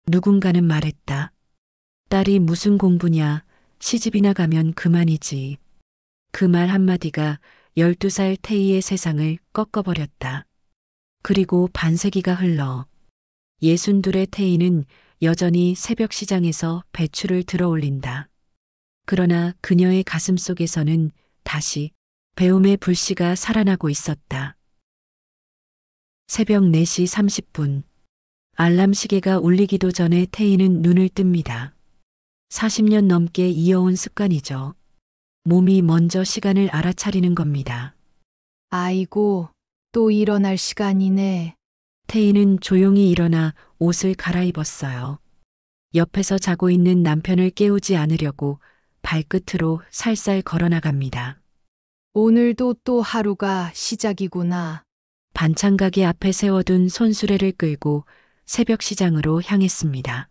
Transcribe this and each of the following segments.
누군가는 말했다. 딸이 무슨 공부냐, 시집이나 가면 그만이지. 그 말 한마디가 12살 태희의 세상을 꺾어버렸다. 그리고 반세기가 흘러 62의 태희는 여전히 새벽 시장에서 배추를 들어 올린다. 그러나 그녀의 가슴 속에서는 다시 배움의 불씨가 살아나고 있었다. 새벽 4시 30분. 알람 시계가 울리기도 전에 태희는 눈을 뜹니다. 40년 넘게 이어온 습관이죠. 몸이 먼저 시간을 알아차리는 겁니다. 아이고, 또 일어날 시간이네. 태희는 조용히 일어나 옷을 갈아입었어요. 옆에서 자고 있는 남편을 깨우지 않으려고 발끝으로 살살 걸어 나갑니다. 오늘도 또 하루가 시작이구나. 반찬 가게 앞에 세워둔 손수레를 끌고 새벽 시장으로 향했습니다.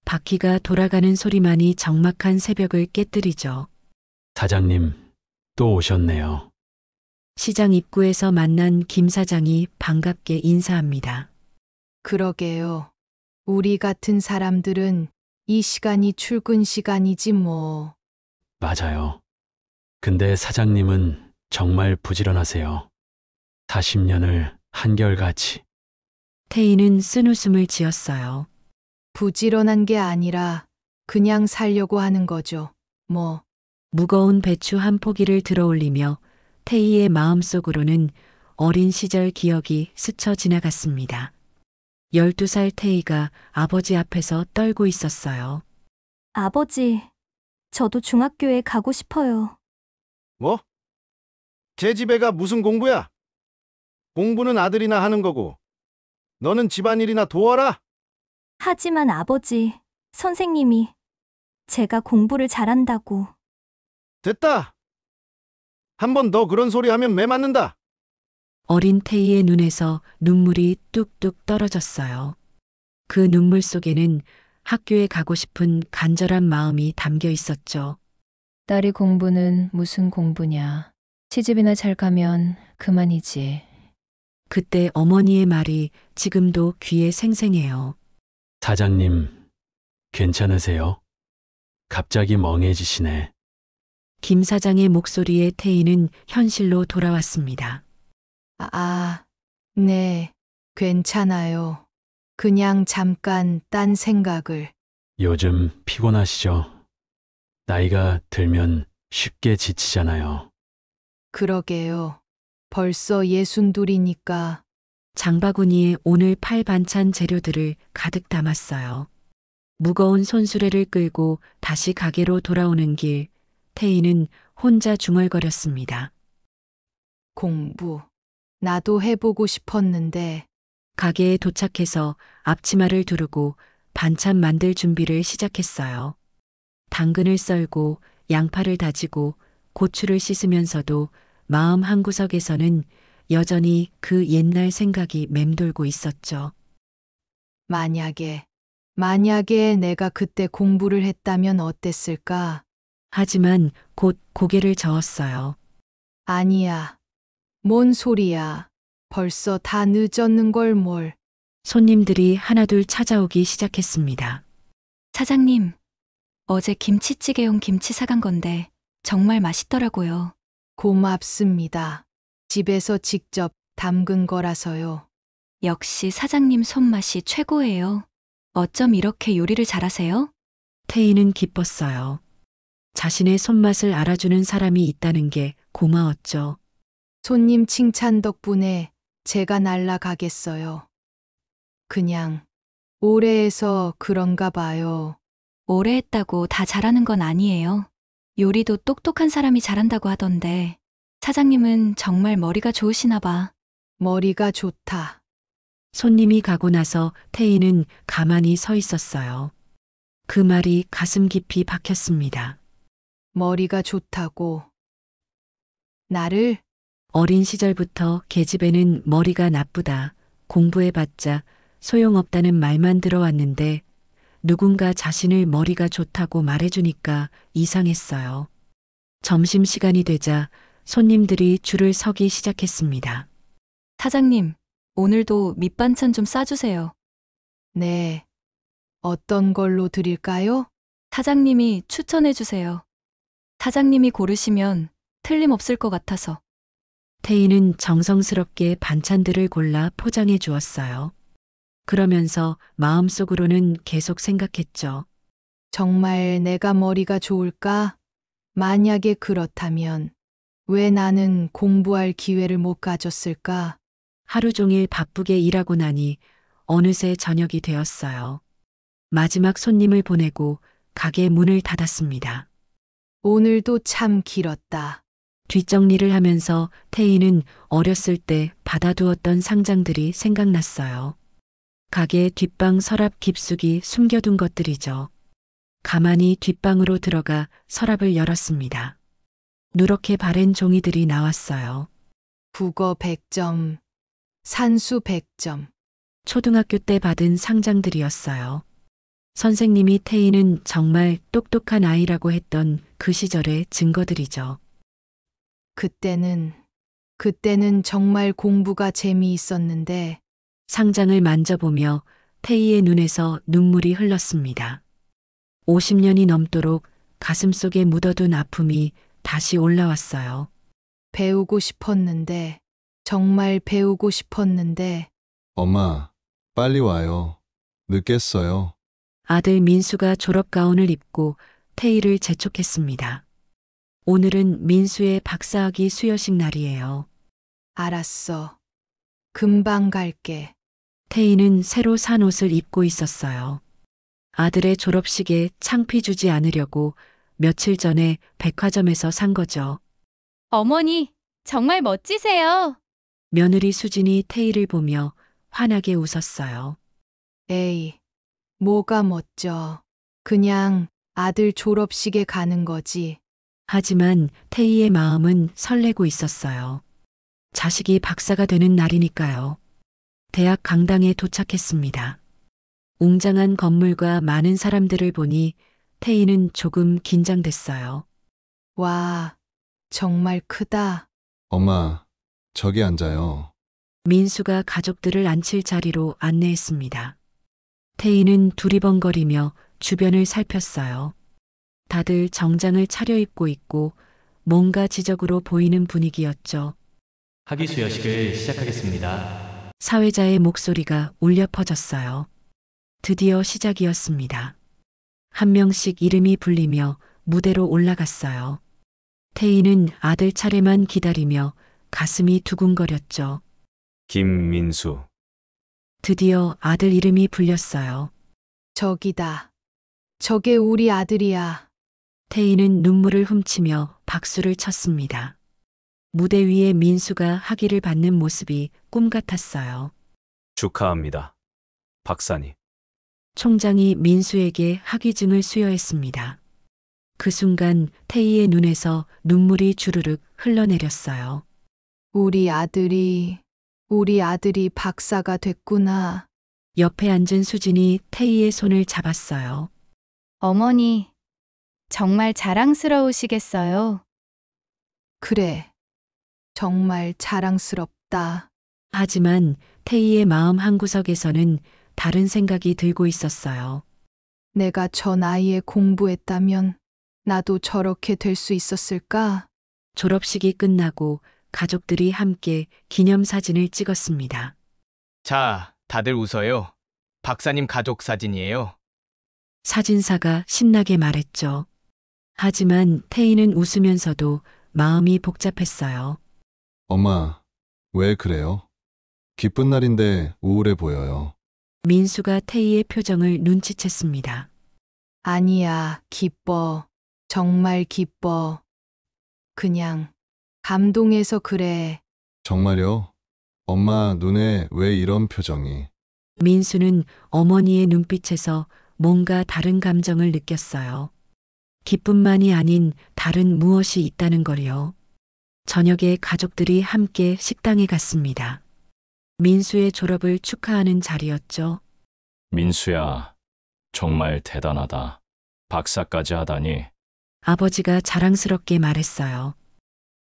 바퀴가 돌아가는 소리만이 적막한 새벽을 깨뜨리죠. 사장님, 또 오셨네요. 시장 입구에서 만난 김 사장이 반갑게 인사합니다. 그러게요. 우리 같은 사람들은 이 시간이 출근 시간이지 뭐. 맞아요. 근데 사장님은 정말 부지런하세요. 40년을 한결같이. 태희는 쓴웃음을 지었어요. 부지런한 게 아니라 그냥 살려고 하는 거죠. 뭐. 무거운 배추 한 포기를 들어 올리며 태희의 마음속으로는 어린 시절 기억이 스쳐 지나갔습니다. 12살 태희가 아버지 앞에서 떨고 있었어요. 아버지, 저도 중학교에 가고 싶어요. 뭐? 제 집애가 무슨 공부야? 공부는 아들이나 하는 거고, 너는 집안일이나 도와라. 하지만 아버지, 선생님이 제가 공부를 잘한다고. 됐다. 한 번 더 그런 소리 하면 매 맞는다. 어린 태희의 눈에서 눈물이 뚝뚝 떨어졌어요. 그 눈물 속에는 학교에 가고 싶은 간절한 마음이 담겨 있었죠. 딸이 공부는 무슨 공부냐. 시집이나 잘 가면 그만이지. 그때 어머니의 말이 지금도 귀에 생생해요. 사장님, 괜찮으세요? 갑자기 멍해지시네. 김 사장의 목소리에 태희는 현실로 돌아왔습니다. 네, 괜찮아요. 그냥 잠깐 딴 생각을. 요즘 피곤하시죠? 나이가 들면 쉽게 지치잖아요. 그러게요. 벌써 62이니까. 장바구니에 오늘 팔 반찬 재료들을 가득 담았어요. 무거운 손수레를 끌고 다시 가게로 돌아오는 길, 태희는 혼자 중얼거렸습니다. 공부. 나도 해보고 싶었는데. 가게에 도착해서 앞치마를 두르고 반찬 만들 준비를 시작했어요. 당근을 썰고 양파를 다지고 고추를 씻으면서도 마음 한구석에서는 여전히 그 옛날 생각이 맴돌고 있었죠. 만약에 내가 그때 공부를 했다면 어땠을까? 하지만 곧 고개를 저었어요. 아니야. 뭔 소리야. 벌써 다 늦었는 걸 뭘. 손님들이 하나둘 찾아오기 시작했습니다. 사장님, 어제 김치찌개용 김치 사간 건데 정말 맛있더라고요. 고맙습니다. 집에서 직접 담근 거라서요. 역시 사장님 손맛이 최고예요. 어쩜 이렇게 요리를 잘하세요? 태희는 기뻤어요. 자신의 손맛을 알아주는 사람이 있다는 게 고마웠죠. 손님 칭찬 덕분에 제가 날아가겠어요. 그냥 오래 해서 그런가 봐요. 오래 했다고 다 잘하는 건 아니에요. 요리도 똑똑한 사람이 잘한다고 하던데 사장님은 정말 머리가 좋으시나 봐. 머리가 좋다. 손님이 가고 나서 태희는 가만히 서 있었어요. 그 말이 가슴 깊이 박혔습니다. 머리가 좋다고. 나를? 어린 시절부터 계집애는 머리가 나쁘다, 공부해봤자 소용없다는 말만 들어왔는데 누군가 자신을 머리가 좋다고 말해주니까 이상했어요. 점심시간이 되자 손님들이 줄을 서기 시작했습니다. 사장님, 오늘도 밑반찬 좀 싸주세요. 네. 어떤 걸로 드릴까요? 사장님이 추천해 주세요. 사장님이 고르시면 틀림없을 것 같아서. 태희는 정성스럽게 반찬들을 골라 포장해 주었어요. 그러면서 마음속으로는 계속 생각했죠. 정말 내가 머리가 좋을까? 만약에 그렇다면 왜 나는 공부할 기회를 못 가졌을까? 하루 종일 바쁘게 일하고 나니 어느새 저녁이 되었어요. 마지막 손님을 보내고 가게 문을 닫았습니다. 오늘도 참 길었다. 뒷정리를 하면서 태희는 어렸을 때 받아두었던 상장들이 생각났어요. 가게 뒷방 서랍 깊숙이 숨겨둔 것들이죠. 가만히 뒷방으로 들어가 서랍을 열었습니다. 누렇게 바랜 종이들이 나왔어요. 국어 100점, 산수 100점. 초등학교 때 받은 상장들이었어요. 선생님이 태희는 정말 똑똑한 아이라고 했던 그 시절의 증거들이죠. 그때는 정말 공부가 재미있었는데 상장을 만져보며 태희의 눈에서 눈물이 흘렀습니다. 50년이 넘도록 가슴속에 묻어둔 아픔이 다시 올라왔어요. 배우고 싶었는데, 정말 배우고 싶었는데, 엄마, 빨리 와요. 늦겠어요. 아들 민수가 졸업가운을 입고 태희를 재촉했습니다. 오늘은 민수의 박사학위 수여식 날이에요. 알았어. 금방 갈게. 태희는 새로 산 옷을 입고 있었어요. 아들의 졸업식에 창피 주지 않으려고 며칠 전에 백화점에서 산 거죠. 어머니, 정말 멋지세요. 며느리 수진이 태희를 보며 환하게 웃었어요. 에이, 뭐가 멋져. 그냥 아들 졸업식에 가는 거지. 하지만 태희의 마음은 설레고 있었어요. 자식이 박사가 되는 날이니까요. 대학 강당에 도착했습니다. 웅장한 건물과 많은 사람들을 보니 태희는 조금 긴장됐어요. 와, 정말 크다. 엄마, 저기 앉아요. 민수가 가족들을 앉힐 자리로 안내했습니다. 태희는 두리번거리며 주변을 살폈어요. 다들 정장을 차려입고 있고 뭔가 지적으로 보이는 분위기였죠. 학위 수여식을 시작하겠습니다. 사회자의 목소리가 울려 퍼졌어요. 드디어 시작이었습니다. 한 명씩 이름이 불리며 무대로 올라갔어요. 태희는 아들 차례만 기다리며 가슴이 두근거렸죠. 김민수. 드디어 아들 이름이 불렸어요. 저기다. 저게 우리 아들이야. 태희는 눈물을 훔치며 박수를 쳤습니다. 무대 위에 민수가 학위를 받는 모습이 꿈 같았어요. 축하합니다. 박사님. 총장이 민수에게 학위증을 수여했습니다. 그 순간 태희의 눈에서 눈물이 주르륵 흘러내렸어요. 우리 아들이 박사가 됐구나. 옆에 앉은 수진이 태희의 손을 잡았어요. 어머니, 정말 자랑스러우시겠어요. 그래. 정말 자랑스럽다. 하지만 태희의 마음 한구석에서는 다른 생각이 들고 있었어요. 내가 저 나이에 공부했다면 나도 저렇게 될 수 있었을까? 졸업식이 끝나고 가족들이 함께 기념사진을 찍었습니다. 자, 다들 웃어요. 박사님 가족 사진이에요. 사진사가 신나게 말했죠. 하지만 태희는 웃으면서도 마음이 복잡했어요. 엄마, 왜 그래요? 기쁜 날인데 우울해 보여요. 민수가 태희의 표정을 눈치챘습니다. 아니야, 기뻐. 정말 기뻐. 그냥 감동해서 그래. 정말요? 엄마 눈에 왜 이런 표정이? 민수는 어머니의 눈빛에서 뭔가 다른 감정을 느꼈어요. 기쁨만이 아닌 다른 무엇이 있다는 걸요. 저녁에 가족들이 함께 식당에 갔습니다. 민수의 졸업을 축하하는 자리였죠. 민수야, 정말 대단하다. 박사까지 하다니. 아버지가 자랑스럽게 말했어요.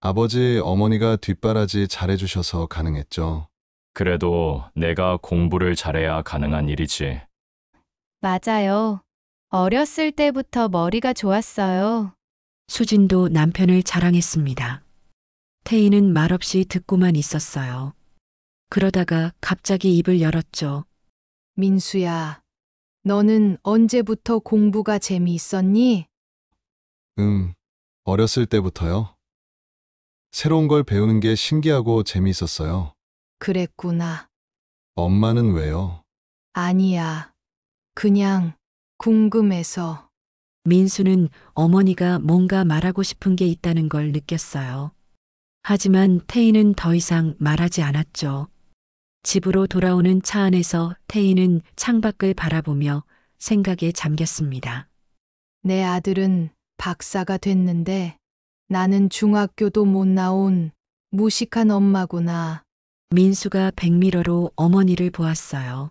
아버지, 어머니가 뒷바라지 잘해주셔서 가능했죠. 그래도 내가 공부를 잘해야 가능한 일이지. 맞아요. 어렸을 때부터 머리가 좋았어요. 수진도 남편을 자랑했습니다. 태희는 말없이 듣고만 있었어요. 그러다가 갑자기 입을 열었죠. 민수야, 너는 언제부터 공부가 재미있었니? 어렸을 때부터요. 새로운 걸 배우는 게 신기하고 재미있었어요. 그랬구나. 엄마는 왜요? 아니야. 그냥 궁금해서. 민수는 어머니가 뭔가 말하고 싶은 게 있다는 걸 느꼈어요. 하지만 태희는 더 이상 말하지 않았죠. 집으로 돌아오는 차 안에서 태희는 창밖을 바라보며 생각에 잠겼습니다. 내 아들은 박사가 됐는데 나는 중학교도 못 나온 무식한 엄마구나. 민수가 백미러로 어머니를 보았어요.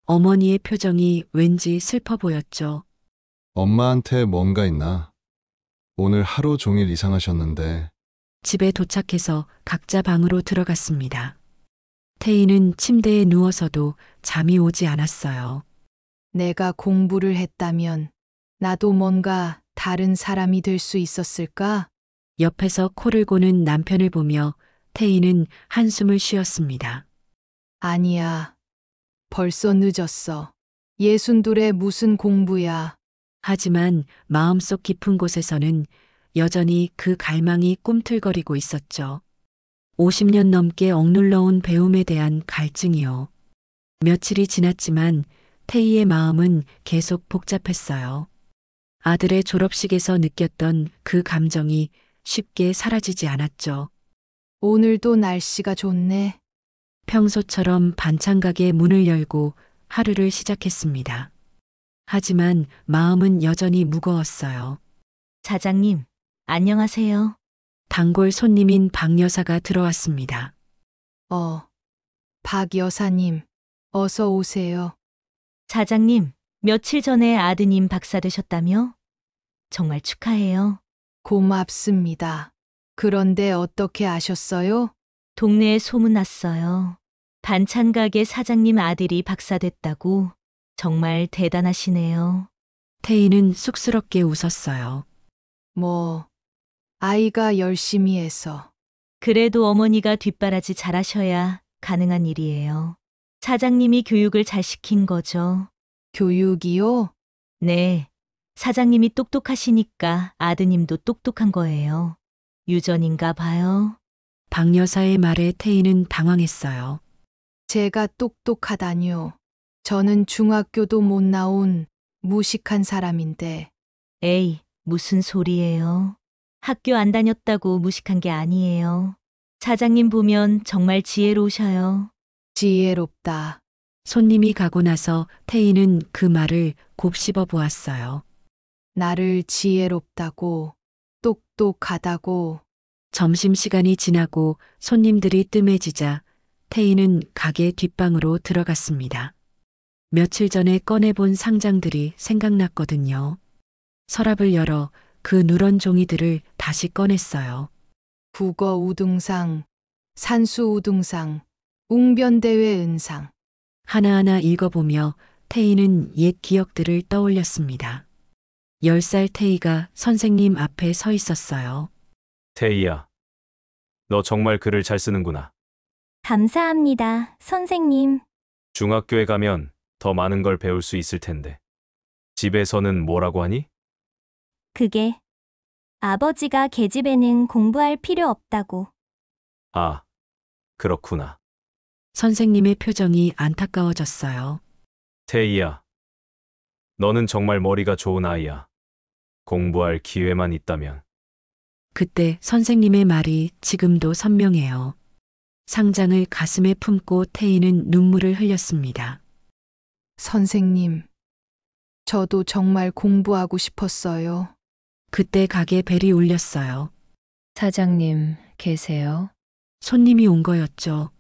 어머니의 표정이 왠지 슬퍼 보였죠. 엄마한테 뭔가 있나? 오늘 하루 종일 이상하셨는데. 집에 도착해서 각자 방으로 들어갔습니다. 태희는 침대에 누워서도 잠이 오지 않았어요. 내가 공부를 했다면 나도 뭔가 다른 사람이 될 수 있었을까? 옆에서 코를 고는 남편을 보며 태희는 한숨을 쉬었습니다. 아니야. 벌써 늦었어. 62에 무슨 공부야. 하지만 마음속 깊은 곳에서는 여전히 그 갈망이 꿈틀거리고 있었죠. 50년 넘게 억눌러온 배움에 대한 갈증이요. 며칠이 지났지만 태희의 마음은 계속 복잡했어요. 아들의 졸업식에서 느꼈던 그 감정이 쉽게 사라지지 않았죠. 오늘도 날씨가 좋네. 평소처럼 반찬가게 문을 열고 하루를 시작했습니다. 하지만 마음은 여전히 무거웠어요. 사장님, 안녕하세요. 단골 손님인 박 여사가 들어왔습니다. 박 여사님, 어서 오세요. 사장님, 며칠 전에 아드님 박사 되셨다며? 정말 축하해요. 고맙습니다. 그런데 어떻게 아셨어요? 동네에 소문났어요. 반찬 가게 사장님 아들이 박사 됐다고. 정말 대단하시네요. 태희는 쑥스럽게 웃었어요. 아이가 열심히 해서. 그래도 어머니가 뒷바라지 잘하셔야 가능한 일이에요. 사장님이 교육을 잘 시킨 거죠. 교육이요? 네. 사장님이 똑똑하시니까 아드님도 똑똑한 거예요. 유전인가 봐요. 박 여사의 말에 태희는 당황했어요. 제가 똑똑하다뇨. 저는 중학교도 못 나온 무식한 사람인데. 에이, 무슨 소리예요. 학교 안 다녔다고 무식한 게 아니에요. 사장님 보면 정말 지혜로우셔요. 지혜롭다. 손님이 가고 나서 태희는 그 말을 곱씹어 보았어요. 나를 지혜롭다고, 똑똑하다고. 점심시간이 지나고 손님들이 뜸해지자 태희는 가게 뒷방으로 들어갔습니다. 며칠 전에 꺼내본 상장들이 생각났거든요. 서랍을 열어 그 누런 종이들을 다시 꺼냈어요. 국어 우등상, 산수 우등상, 웅변대회 은상. 하나하나 읽어보며 태희는 옛 기억들을 떠올렸습니다. 10살 태희가 선생님 앞에 서 있었어요. 태희야, 너 정말 글을 잘 쓰는구나. 감사합니다, 선생님. 중학교에 가면 더 많은 걸 배울 수 있을 텐데. 집에서는 뭐라고 하니? 그게 아버지가 계집애는 공부할 필요 없다고. 아, 그렇구나. 선생님의 표정이 안타까워졌어요. 태희야, 너는 정말 머리가 좋은 아이야. 공부할 기회만 있다면. 그때 선생님의 말이 지금도 선명해요. 상장을 가슴에 품고 태희는 눈물을 흘렸습니다. 선생님, 저도 정말 공부하고 싶었어요. 그때 가게 벨이 울렸어요. 사장님, 계세요? 손님이 온 거였죠.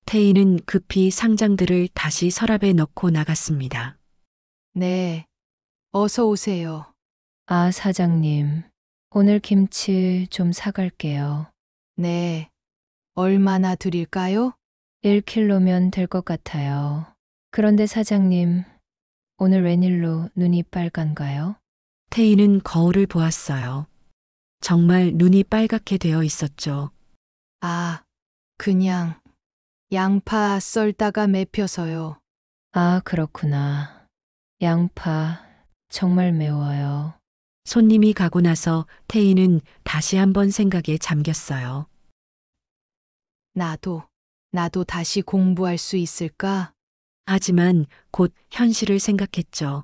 태희는 급히 상장들을 다시 서랍에 넣고 나갔습니다. 네, 어서 오세요. 아, 사장님. 오늘 김치 좀 사갈게요. 네, 얼마나 드릴까요? 1kg면 될 것 같아요. 그런데 사장님, 오늘 웬일로 눈이 빨간가요? 태희는 거울을 보았어요. 정말 눈이 빨갛게 되어 있었죠. 아, 그냥 양파 썰다가 매펴서요. 아, 그렇구나. 양파 정말 매워요. 손님이 가고 나서 태희는 다시 한번 생각에 잠겼어요. 나도 다시 공부할 수 있을까? 하지만 곧 현실을 생각했죠.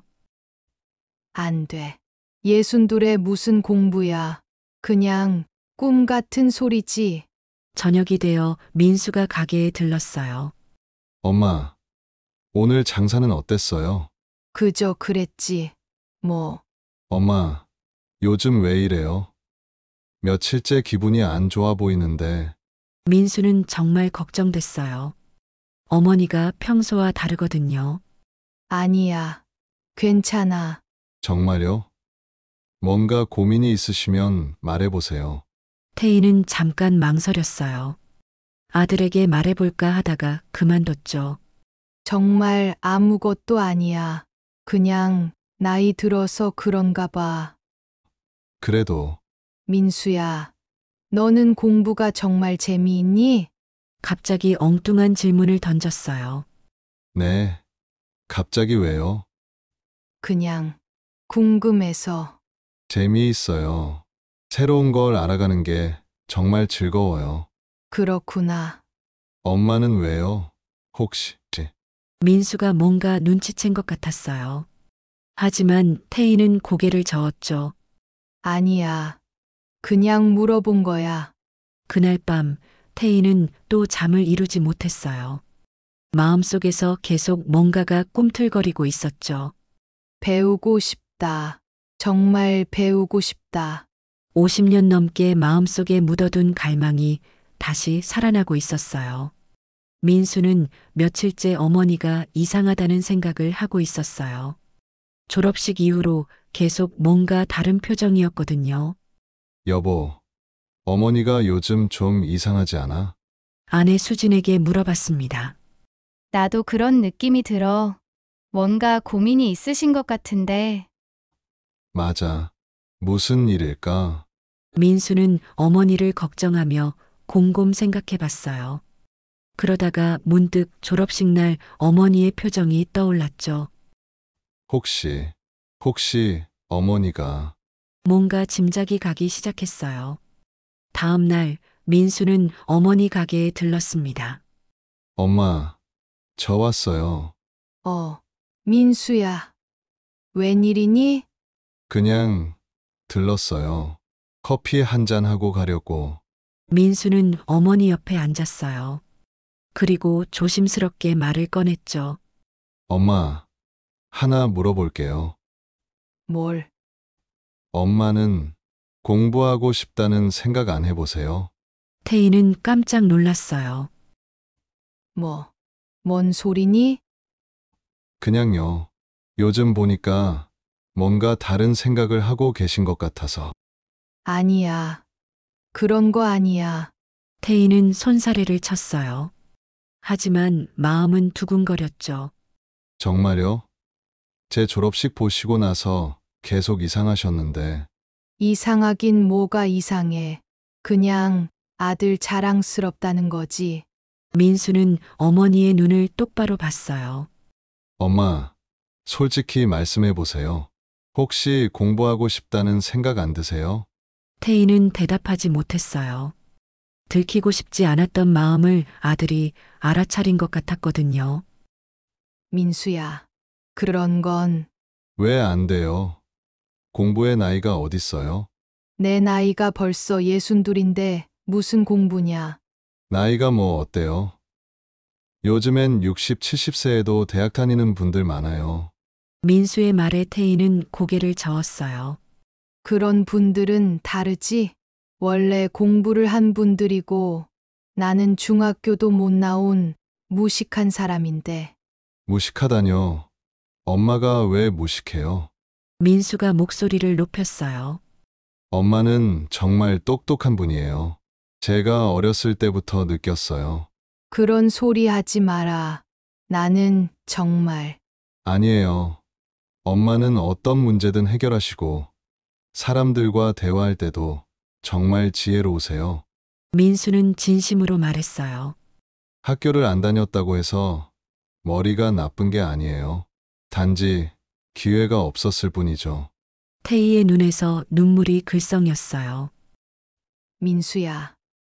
안 돼. 62에 무슨 공부야. 그냥 꿈 같은 소리지. 저녁이 되어 민수가 가게에 들렀어요. 엄마, 오늘 장사는 어땠어요? 그저 그랬지. 뭐, 엄마, 요즘 왜 이래요? 며칠째 기분이 안 좋아 보이는데, 민수는 정말 걱정됐어요. 어머니가 평소와 다르거든요. 아니야. 괜찮아. 정말요? 뭔가 고민이 있으시면 말해보세요. 태희는 잠깐 망설였어요. 아들에게 말해볼까 하다가 그만뒀죠. 정말 아무것도 아니야. 그냥 나이 들어서 그런가 봐. 그래도, 민수야, 너는 공부가 정말 재미있니? 갑자기 엉뚱한 질문을 던졌어요. 네. 갑자기 왜요? 그냥 궁금해서. 재미있어요. 새로운 걸 알아가는 게 정말 즐거워요. 그렇구나. 엄마는 왜요? 혹시, 민수가 뭔가 눈치챈 것 같았어요. 하지만 태희는 고개를 저었죠. 아니야. 그냥 물어본 거야. 그날 밤 태희는 또 잠을 이루지 못했어요. 마음속에서 계속 뭔가가 꿈틀거리고 있었죠. 배우고 싶다. 정말 배우고 싶다. 50년 넘게 마음속에 묻어둔 갈망이 다시 살아나고 있었어요. 민수는 며칠째 어머니가 이상하다는 생각을 하고 있었어요. 졸업식 이후로 계속 뭔가 다른 표정이었거든요. 여보, 어머니가 요즘 좀 이상하지 않아? 아내 수진에게 물어봤습니다. 나도 그런 느낌이 들어. 뭔가 고민이 있으신 것 같은데. 맞아. 무슨 일일까? 민수는 어머니를 걱정하며 곰곰 생각해 봤어요. 그러다가 문득 졸업식 날 어머니의 표정이 떠올랐죠. 혹시 어머니가 뭔가 짐작이 가기 시작했어요. 다음 날 민수는 어머니 가게에 들렀습니다. 엄마, 저 왔어요. 민수야. 웬일이니? 그냥 들렀어요. 커피 한 잔 하고 가려고. 민수는 어머니 옆에 앉았어요. 그리고 조심스럽게 말을 꺼냈죠. 엄마, 하나 물어볼게요. 뭘? 엄마는 공부하고 싶다는 생각 안 해보세요? 태희는 깜짝 놀랐어요. 뭔 소리니? 그냥요. 요즘 보니까 뭔가 다른 생각을 하고 계신 것 같아서. 아니야. 그런 거 아니야. 태희는 손사래를 쳤어요. 하지만 마음은 두근거렸죠. 정말요? 제 졸업식 보시고 나서 계속 이상하셨는데. 이상하긴 뭐가 이상해. 그냥 아들 자랑스럽다는 거지. 민수는 어머니의 눈을 똑바로 봤어요. 엄마, 솔직히 말씀해 보세요. 혹시 공부하고 싶다는 생각 안 드세요? 태희는 대답하지 못했어요. 들키고 싶지 않았던 마음을 아들이 알아차린 것 같았거든요. 민수야. 그런 건 왜 안 돼요? 공부의 나이가 어딨어요? 내 나이가 벌써 62인데 무슨 공부냐. 나이가 뭐 어때요? 요즘엔 60, 70세에도 대학 다니는 분들 많아요. 민수의 말에 태희는 고개를 저었어요. 그런 분들은 다르지. 원래 공부를 한 분들이고 나는 중학교도 못 나온 무식한 사람인데. 무식하다뇨. 엄마가 왜 무식해요? 민수가 목소리를 높였어요. 엄마는 정말 똑똑한 분이에요. 제가 어렸을 때부터 느꼈어요. 그런 소리 하지 마라. 나는 정말 아니에요. 엄마는 어떤 문제든 해결하시고 사람들과 대화할 때도 정말 지혜로우세요. 민수는 진심으로 말했어요. 학교를 안 다녔다고 해서 머리가 나쁜 게 아니에요. 단지 기회가 없었을 뿐이죠. 태희의 눈에서 눈물이 글썽였어요. 민수야,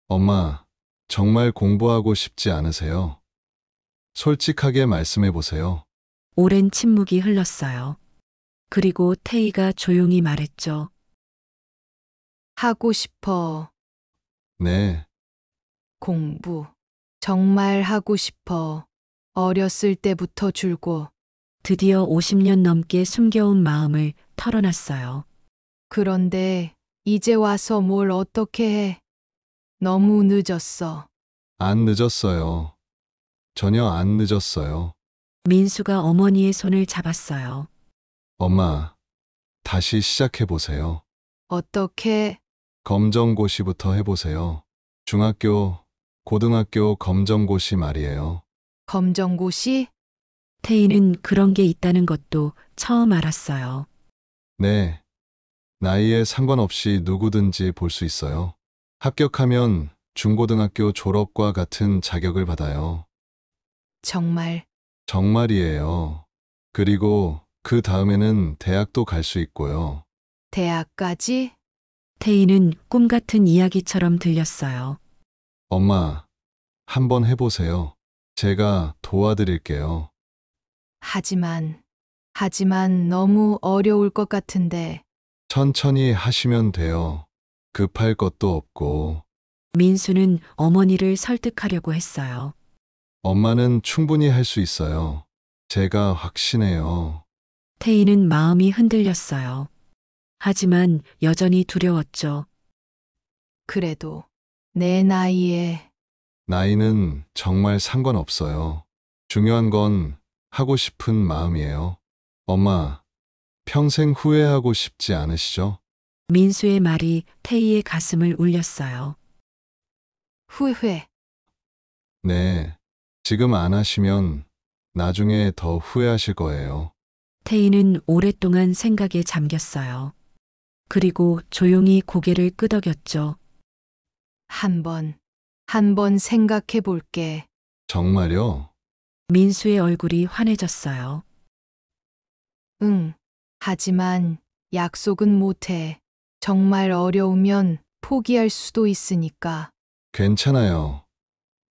엄마, 정말 공부하고 싶지 않으세요? 솔직하게 말씀해 보세요. 오랜 침묵이 흘렀어요. 그리고 태희가 조용히 말했죠. 하고 싶어. 네, 공부. 정말 하고 싶어. 어렸을 때부터 줄고. 드디어 50년 넘게 숨겨온 마음을 털어놨어요. 그런데 이제 와서 뭘 어떻게 해? 너무 늦었어. 안 늦었어요. 전혀 안 늦었어요. 민수가 어머니의 손을 잡았어요. 엄마, 다시 시작해 보세요. 어떻게? 검정고시부터 해보세요. 중학교, 고등학교 검정고시 말이에요. 검정고시? 태희는 그런 게 있다는 것도 처음 알았어요. 네. 나이에 상관없이 누구든지 볼 수 있어요. 합격하면 중고등학교 졸업과 같은 자격을 받아요. 정말. 정말이에요. 그리고 그 다음에는 대학도 갈 수 있고요. 대학까지? 태희는 꿈 같은 이야기처럼 들렸어요. 엄마, 한번 해보세요. 제가 도와드릴게요. 하지만 너무 어려울 것 같은데. 천천히 하시면 돼요. 급할 것도 없고. 민수는 어머니를 설득하려고 했어요. 엄마는 충분히 할 수 있어요. 제가 확신해요. 태희는 마음이 흔들렸어요. 하지만 여전히 두려웠죠. 그래도 내 나이에. 나이는 정말 상관없어요. 중요한 건 하고 싶은 마음이에요. 엄마, 평생 후회하고 싶지 않으시죠? 민수의 말이 태희의 가슴을 울렸어요. 후회. 네. 지금 안 하시면 나중에 더 후회하실 거예요. 태희는 오랫동안 생각에 잠겼어요. 그리고 조용히 고개를 끄덕였죠. 한 번 생각해 볼게. 정말요? 민수의 얼굴이 환해졌어요. 응. 하지만 약속은 못해. 정말 어려우면 포기할 수도 있으니까. 괜찮아요.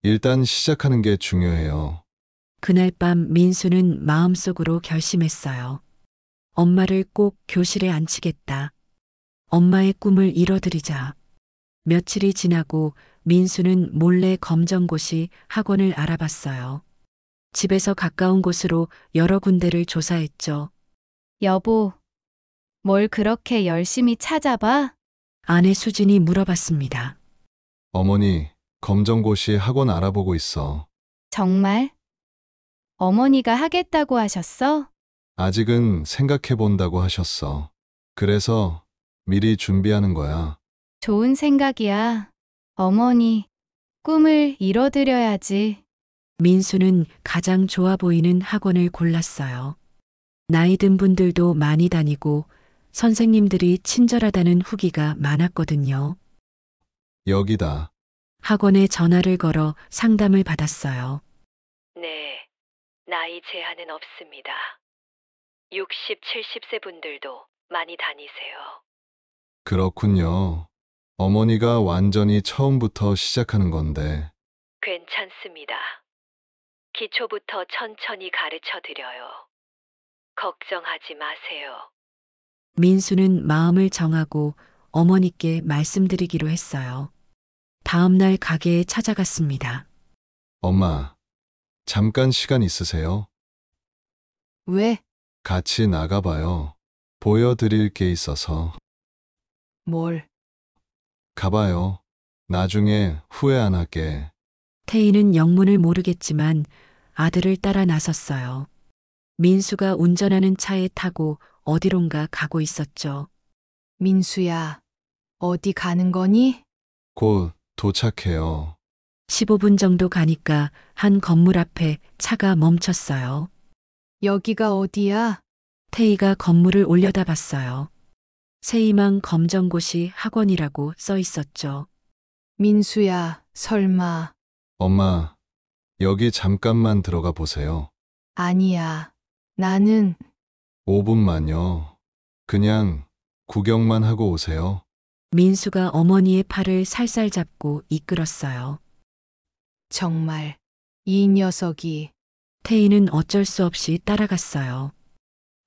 일단 시작하는 게 중요해요. 그날 밤 민수는 마음속으로 결심했어요. 엄마를 꼭 교실에 앉히겠다. 엄마의 꿈을 이뤄드리자. 며칠이 지나고 민수는 몰래 검정고시 학원을 알아봤어요. 집에서 가까운 곳으로 여러 군데를 조사했죠. 여보, 뭘 그렇게 열심히 찾아봐? 아내 수진이 물어봤습니다. 어머니, 검정고시 학원 알아보고 있어. 정말? 어머니가 하겠다고 하셨어? 아직은 생각해 본다고 하셨어. 그래서 미리 준비하는 거야. 좋은 생각이야. 어머니, 꿈을 이뤄드려야지. 민수는 가장 좋아 보이는 학원을 골랐어요. 나이 든 분들도 많이 다니고 선생님들이 친절하다는 후기가 많았거든요. 여기다. 학원에 전화를 걸어 상담을 받았어요. 네, 나이 제한은 없습니다. 60, 70세 분들도 많이 다니세요. 그렇군요. 어머니가 완전히 처음부터 시작하는 건데. 괜찮습니다. 기초부터 천천히 가르쳐 드려요. 걱정하지 마세요. 민수는 마음을 정하고 어머니께 말씀드리기로 했어요. 다음 날 가게에 찾아갔습니다. 엄마, 잠깐 시간 있으세요? 왜? 같이 나가봐요. 보여드릴 게 있어서. 뭘? 가봐요. 나중에 후회 안 할게. 태희는 영문을 모르겠지만 아들을 따라 나섰어요. 민수가 운전하는 차에 타고 어디론가 가고 있었죠. 민수야, 어디 가는 거니? 곧 도착해요. 15분 정도 가니까 한 건물 앞에 차가 멈췄어요. 여기가 어디야? 태희가 건물을 올려다봤어요. 새희망 검정고시 학원이라고 써 있었죠. 민수야, 설마. 엄마, 여기 잠깐만 들어가 보세요. 아니야. 나는 5분만요. 그냥 구경만 하고 오세요. 민수가 어머니의 팔을 살살 잡고 이끌었어요. 정말 이 녀석이. 태희는 어쩔 수 없이 따라갔어요.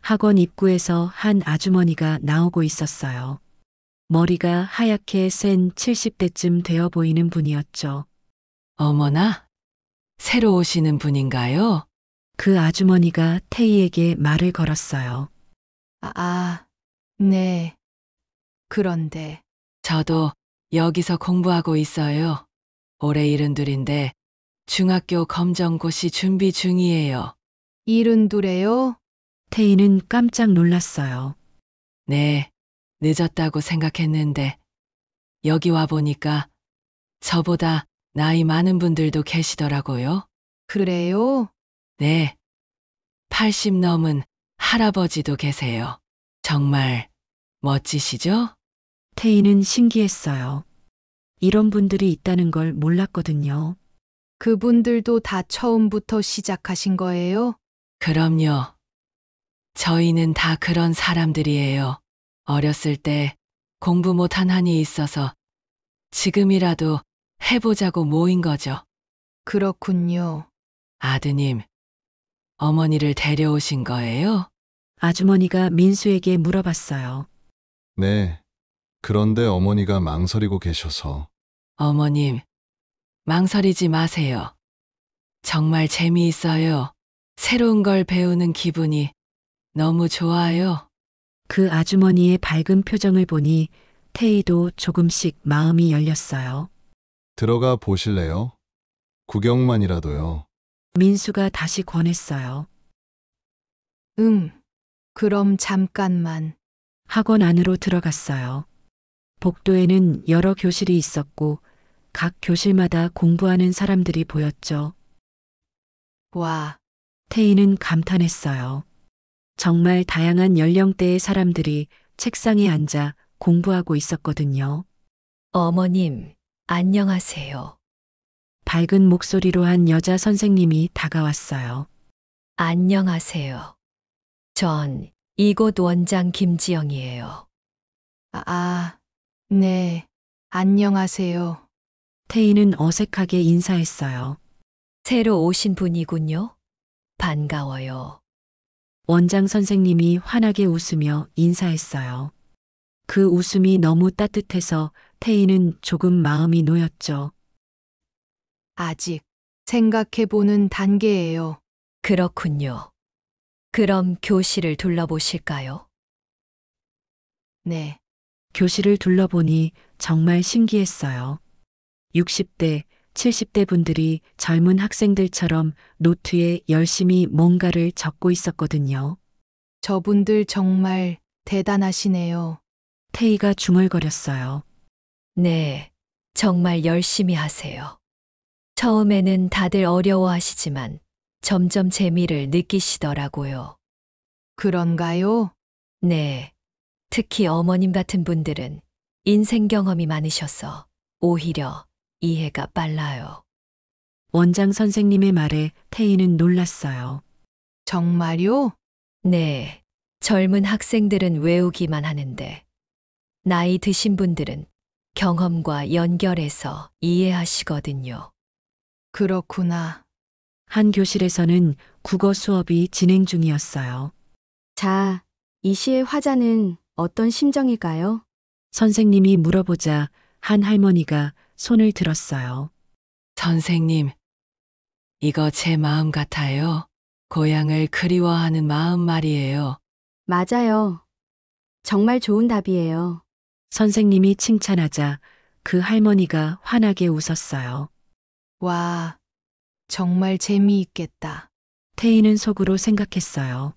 학원 입구에서 한 아주머니가 나오고 있었어요. 머리가 하얗게 센 70대쯤 되어 보이는 분이었죠. 어머나, 새로 오시는 분인가요? 그 아주머니가 태희에게 말을 걸었어요. 네. 그런데 저도 여기서 공부하고 있어요. 올해 72인데 중학교 검정고시 준비 중이에요. 72래요? 태희는 깜짝 놀랐어요. 네, 늦었다고 생각했는데 여기 와 보니까 저보다 나이 많은 분들도 계시더라고요. 그래요? 네, 80 넘은 할아버지도 계세요. 정말 멋지시죠? 태희는 신기했어요. 이런 분들이 있다는 걸 몰랐거든요. 그분들도 다 처음부터 시작하신 거예요? 그럼요. 저희는 다 그런 사람들이에요. 어렸을 때 공부 못한 한이 있어서 지금이라도 해보자고 모인 거죠. 그렇군요. 아드님, 어머니를 데려오신 거예요? 아주머니가 민수에게 물어봤어요. 네. 그런데 어머니가 망설이고 계셔서. 어머님, 망설이지 마세요. 정말 재미있어요. 새로운 걸 배우는 기분이 너무 좋아요. 그 아주머니의 밝은 표정을 보니 태희도 조금씩 마음이 열렸어요. 들어가 보실래요? 구경만이라도요. 민수가 다시 권했어요. 그럼 잠깐만. 학원 안으로 들어갔어요. 복도에는 여러 교실이 있었고 각 교실마다 공부하는 사람들이 보였죠. 와, 태희는 감탄했어요. 정말 다양한 연령대의 사람들이 책상에 앉아 공부하고 있었거든요. 어머님, 안녕하세요. 밝은 목소리로 한 여자 선생님이 다가왔어요. 안녕하세요. 전 이곳 원장 김지영이에요. 네. 안녕하세요. 태희는 어색하게 인사했어요. 새로 오신 분이군요. 반가워요. 원장 선생님이 환하게 웃으며 인사했어요. 그 웃음이 너무 따뜻해서 태희는 조금 마음이 놓였죠. 아직 생각해보는 단계예요. 그렇군요. 그럼 교실을 둘러보실까요? 네. 교실을 둘러보니 정말 신기했어요. 60대, 70대 분들이 젊은 학생들처럼 노트에 열심히 뭔가를 적고 있었거든요. 저분들 정말 대단하시네요. 태희가 중얼거렸어요. 네, 정말 열심히 하세요. 처음에는 다들 어려워하시지만 점점 재미를 느끼시더라고요. 그런가요? 네. 특히 어머님 같은 분들은 인생 경험이 많으셔서 오히려 이해가 빨라요. 원장 선생님의 말에 태희는 놀랐어요. 정말요? 네. 젊은 학생들은 외우기만 하는데 나이 드신 분들은 경험과 연결해서 이해하시거든요. 그렇구나. 한 교실에서는 국어 수업이 진행 중이었어요. 자, 이 시의 화자는 어떤 심정일까요? 선생님이 물어보자 한 할머니가 손을 들었어요. 선생님, 이거 제 마음 같아요. 고향을 그리워하는 마음 말이에요. 맞아요. 정말 좋은 답이에요. 선생님이 칭찬하자 그 할머니가 환하게 웃었어요. 와, 정말 재미있겠다. 태희는 속으로 생각했어요.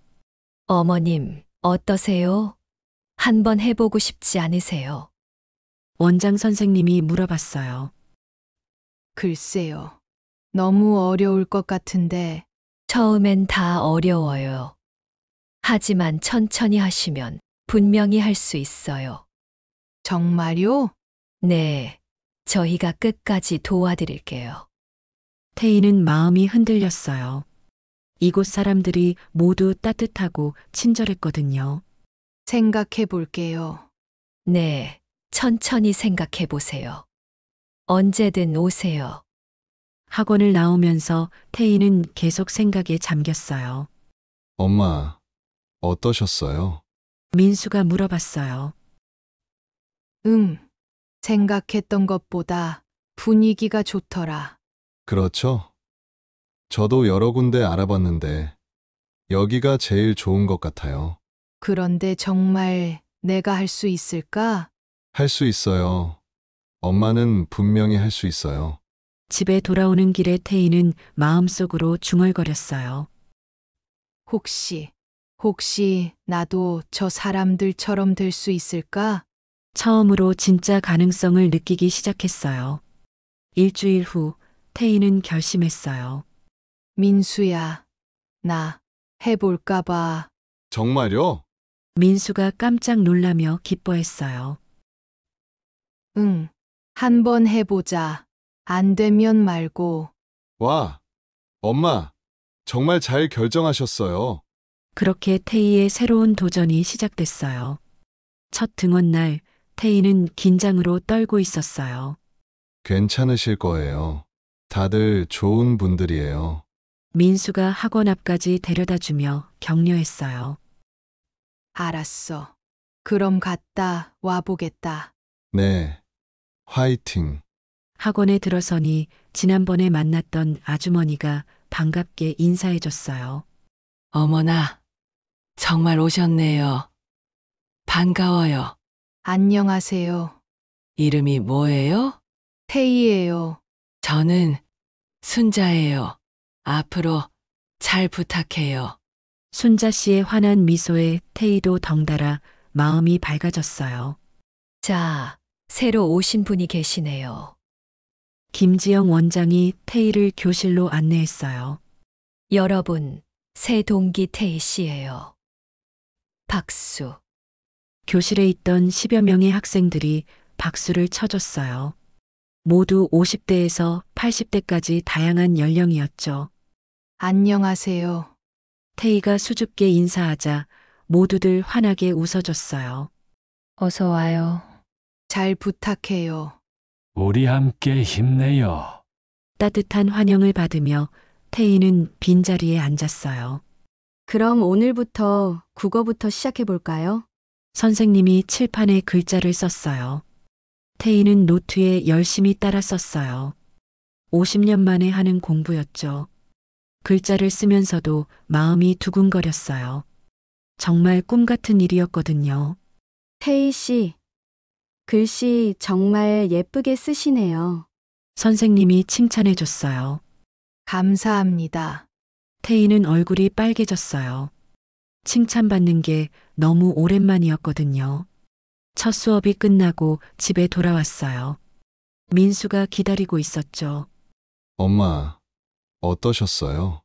어머님, 어떠세요? 한번 해보고 싶지 않으세요? 원장 선생님이 물어봤어요. 글쎄요. 너무 어려울 것 같은데. 처음엔 다 어려워요. 하지만 천천히 하시면 분명히 할 수 있어요. 정말요? 네, 저희가 끝까지 도와드릴게요. 태희는 마음이 흔들렸어요. 이곳 사람들이 모두 따뜻하고 친절했거든요. 생각해 볼게요. 네, 천천히 생각해 보세요. 언제든 오세요. 학원을 나오면서 태희는 계속 생각에 잠겼어요. 엄마, 어떠셨어요? 민수가 물어봤어요. 생각했던 것보다 분위기가 좋더라. 그렇죠? 저도 여러 군데 알아봤는데 여기가 제일 좋은 것 같아요. 그런데 정말 내가 할 수 있을까? 할 수 있어요. 엄마는 분명히 할 수 있어요. 집에 돌아오는 길에 태희는 마음속으로 중얼거렸어요. 혹시 나도 저 사람들처럼 될 수 있을까? 처음으로 진짜 가능성을 느끼기 시작했어요. 일주일 후 태희는 결심했어요. 민수야, 나 해볼까 봐. 정말요? 민수가 깜짝 놀라며 기뻐했어요. 한번 해보자. 안 되면 말고. 와, 엄마, 정말 잘 결정하셨어요. 그렇게 태희의 새로운 도전이 시작됐어요. 첫 등원날 태희는 긴장으로 떨고 있었어요. 괜찮으실 거예요. 다들 좋은 분들이에요. 민수가 학원 앞까지 데려다주며 격려했어요. 알았어. 그럼 갔다 와보겠다. 네, 화이팅. 학원에 들어서니 지난번에 만났던 아주머니가 반갑게 인사해줬어요. 어머나, 정말 오셨네요. 반가워요. 안녕하세요. 이름이 뭐예요? 태희예요. 저는 순자예요. 앞으로 잘 부탁해요. 순자 씨의 환한 미소에 태희도 덩달아 마음이 밝아졌어요. 자, 새로 오신 분이 계시네요. 김지영 원장이 태희를 교실로 안내했어요. 여러분, 새 동기 태희 씨예요. 박수. 교실에 있던 10여 명의 학생들이 박수를 쳐줬어요. 모두 50대에서 80대까지 다양한 연령이었죠. 안녕하세요. 태희가 수줍게 인사하자 모두들 환하게 웃어줬어요. 어서 와요. 잘 부탁해요. 우리 함께 힘내요. 따뜻한 환영을 받으며 태희는 빈자리에 앉았어요. 그럼 오늘부터 국어부터 시작해 볼까요? 선생님이 칠판에 글자를 썼어요. 태희는 노트에 열심히 따라 썼어요. 50년 만에 하는 공부였죠. 글자를 쓰면서도 마음이 두근거렸어요. 정말 꿈 같은 일이었거든요. 태희 씨, 글씨 정말 예쁘게 쓰시네요. 선생님이 칭찬해 줬어요. 감사합니다. 태희는 얼굴이 빨개졌어요. 칭찬받는 게 너무 오랜만이었거든요. 첫 수업이 끝나고 집에 돌아왔어요. 민수가 기다리고 있었죠. 엄마, 어떠셨어요?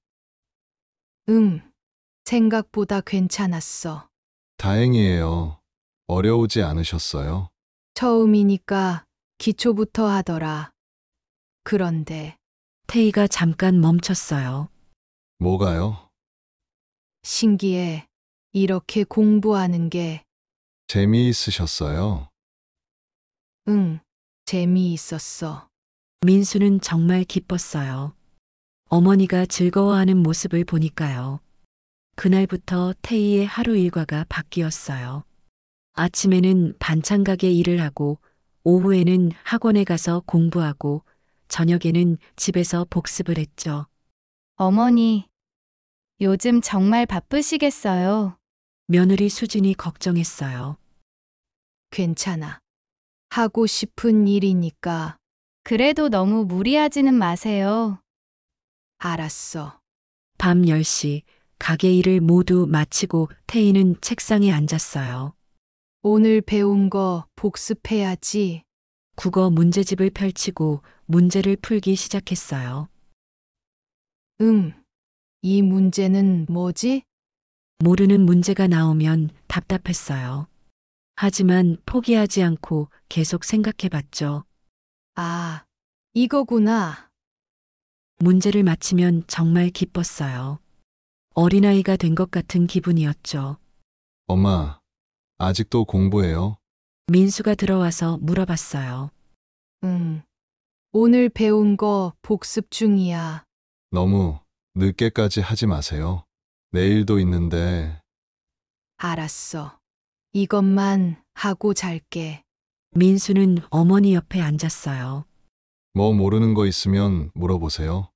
생각보다 괜찮았어. 다행이에요. 어려우지 않으셨어요? 처음이니까 기초부터 하더라. 그런데 태희가 잠깐 멈췄어요. 뭐가요? 신기해. 이렇게 공부하는 게. 재미있으셨어요? 재미있었어. 민수는 정말 기뻤어요. 어머니가 즐거워하는 모습을 보니까요. 그날부터 태희의 하루 일과가 바뀌었어요. 아침에는 반찬 가게 일을 하고 오후에는 학원에 가서 공부하고 저녁에는 집에서 복습을 했죠. 어머니, 요즘 정말 바쁘시겠어요? 며느리 수진이 걱정했어요. 괜찮아. 하고 싶은 일이니까. 그래도 너무 무리하지는 마세요. 알았어. 밤 10시 가게 일을 모두 마치고 태희는 책상에 앉았어요. 오늘 배운 거 복습해야지. 국어 문제집을 펼치고 문제를 풀기 시작했어요. 이 문제는 뭐지? 모르는 문제가 나오면 답답했어요. 하지만 포기하지 않고 계속 생각해 봤죠. 아, 이거구나. 문제를 맞히면 정말 기뻤어요. 어린아이가 된 것 같은 기분이었죠. 엄마, 아직도 공부해요? 민수가 들어와서 물어봤어요. 오늘 배운 거 복습 중이야. 너무 늦게까지 하지 마세요. 내일도 있는데. 알았어. 이것만 하고 잘게. 민수는 어머니 옆에 앉았어요. 뭐 모르는 거 있으면 물어보세요.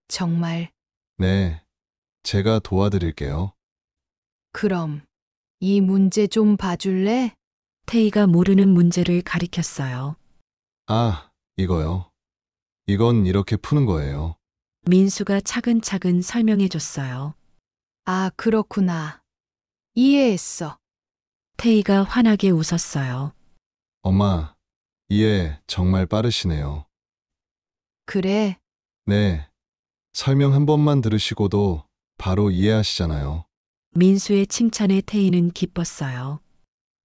정말? 네, 제가 도와드릴게요. 그럼 이 문제 좀 봐줄래? 태희가 모르는 문제를 가리켰어요. 아, 이거요. 이건 이렇게 푸는 거예요. 민수가 차근차근 설명해 줬어요. 아, 그렇구나. 이해했어. 태희가 환하게 웃었어요. 엄마, 이해 정말 빠르시네요. 그래, 네, 설명 한 번만 들으시고도 바로 이해하시잖아요. 민수의 칭찬에 태희는 기뻤어요.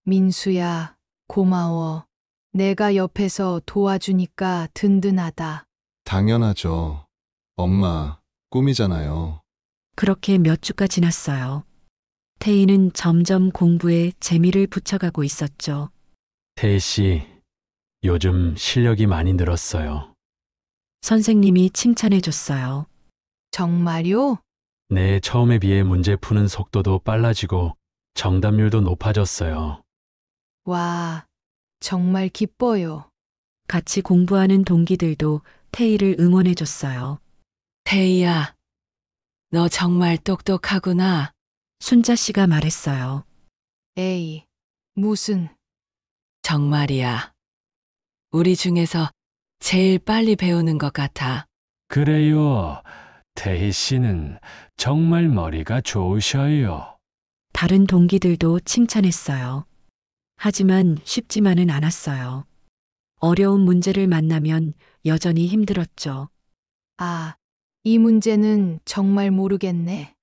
민수야, 고마워. 내가 옆에서 도와주니까 든든하다. 당연하죠. 엄마, 꿈이잖아요. 그렇게 몇 주가 지났어요. 태희는 점점 공부에 재미를 붙여가고 있었죠. 태희 씨, 요즘 실력이 많이 늘었어요. 선생님이 칭찬해 줬어요. 정말요? 네, 처음에 비해 문제 푸는 속도도 빨라지고 정답률도 높아졌어요. 와, 정말 기뻐요. 같이 공부하는 동기들도 태희를 응원해 줬어요. 태희야, 너 정말 똑똑하구나. 순자 씨가 말했어요. 에이, 무슨. 정말이야. 우리 중에서 제일 빨리 배우는 것 같아. 그래요. 태희 씨는 정말 머리가 좋으셔요. 다른 동기들도 칭찬했어요. 하지만 쉽지만은 않았어요. 어려운 문제를 만나면 여전히 힘들었죠. 아, 이 문제는 정말 모르겠네.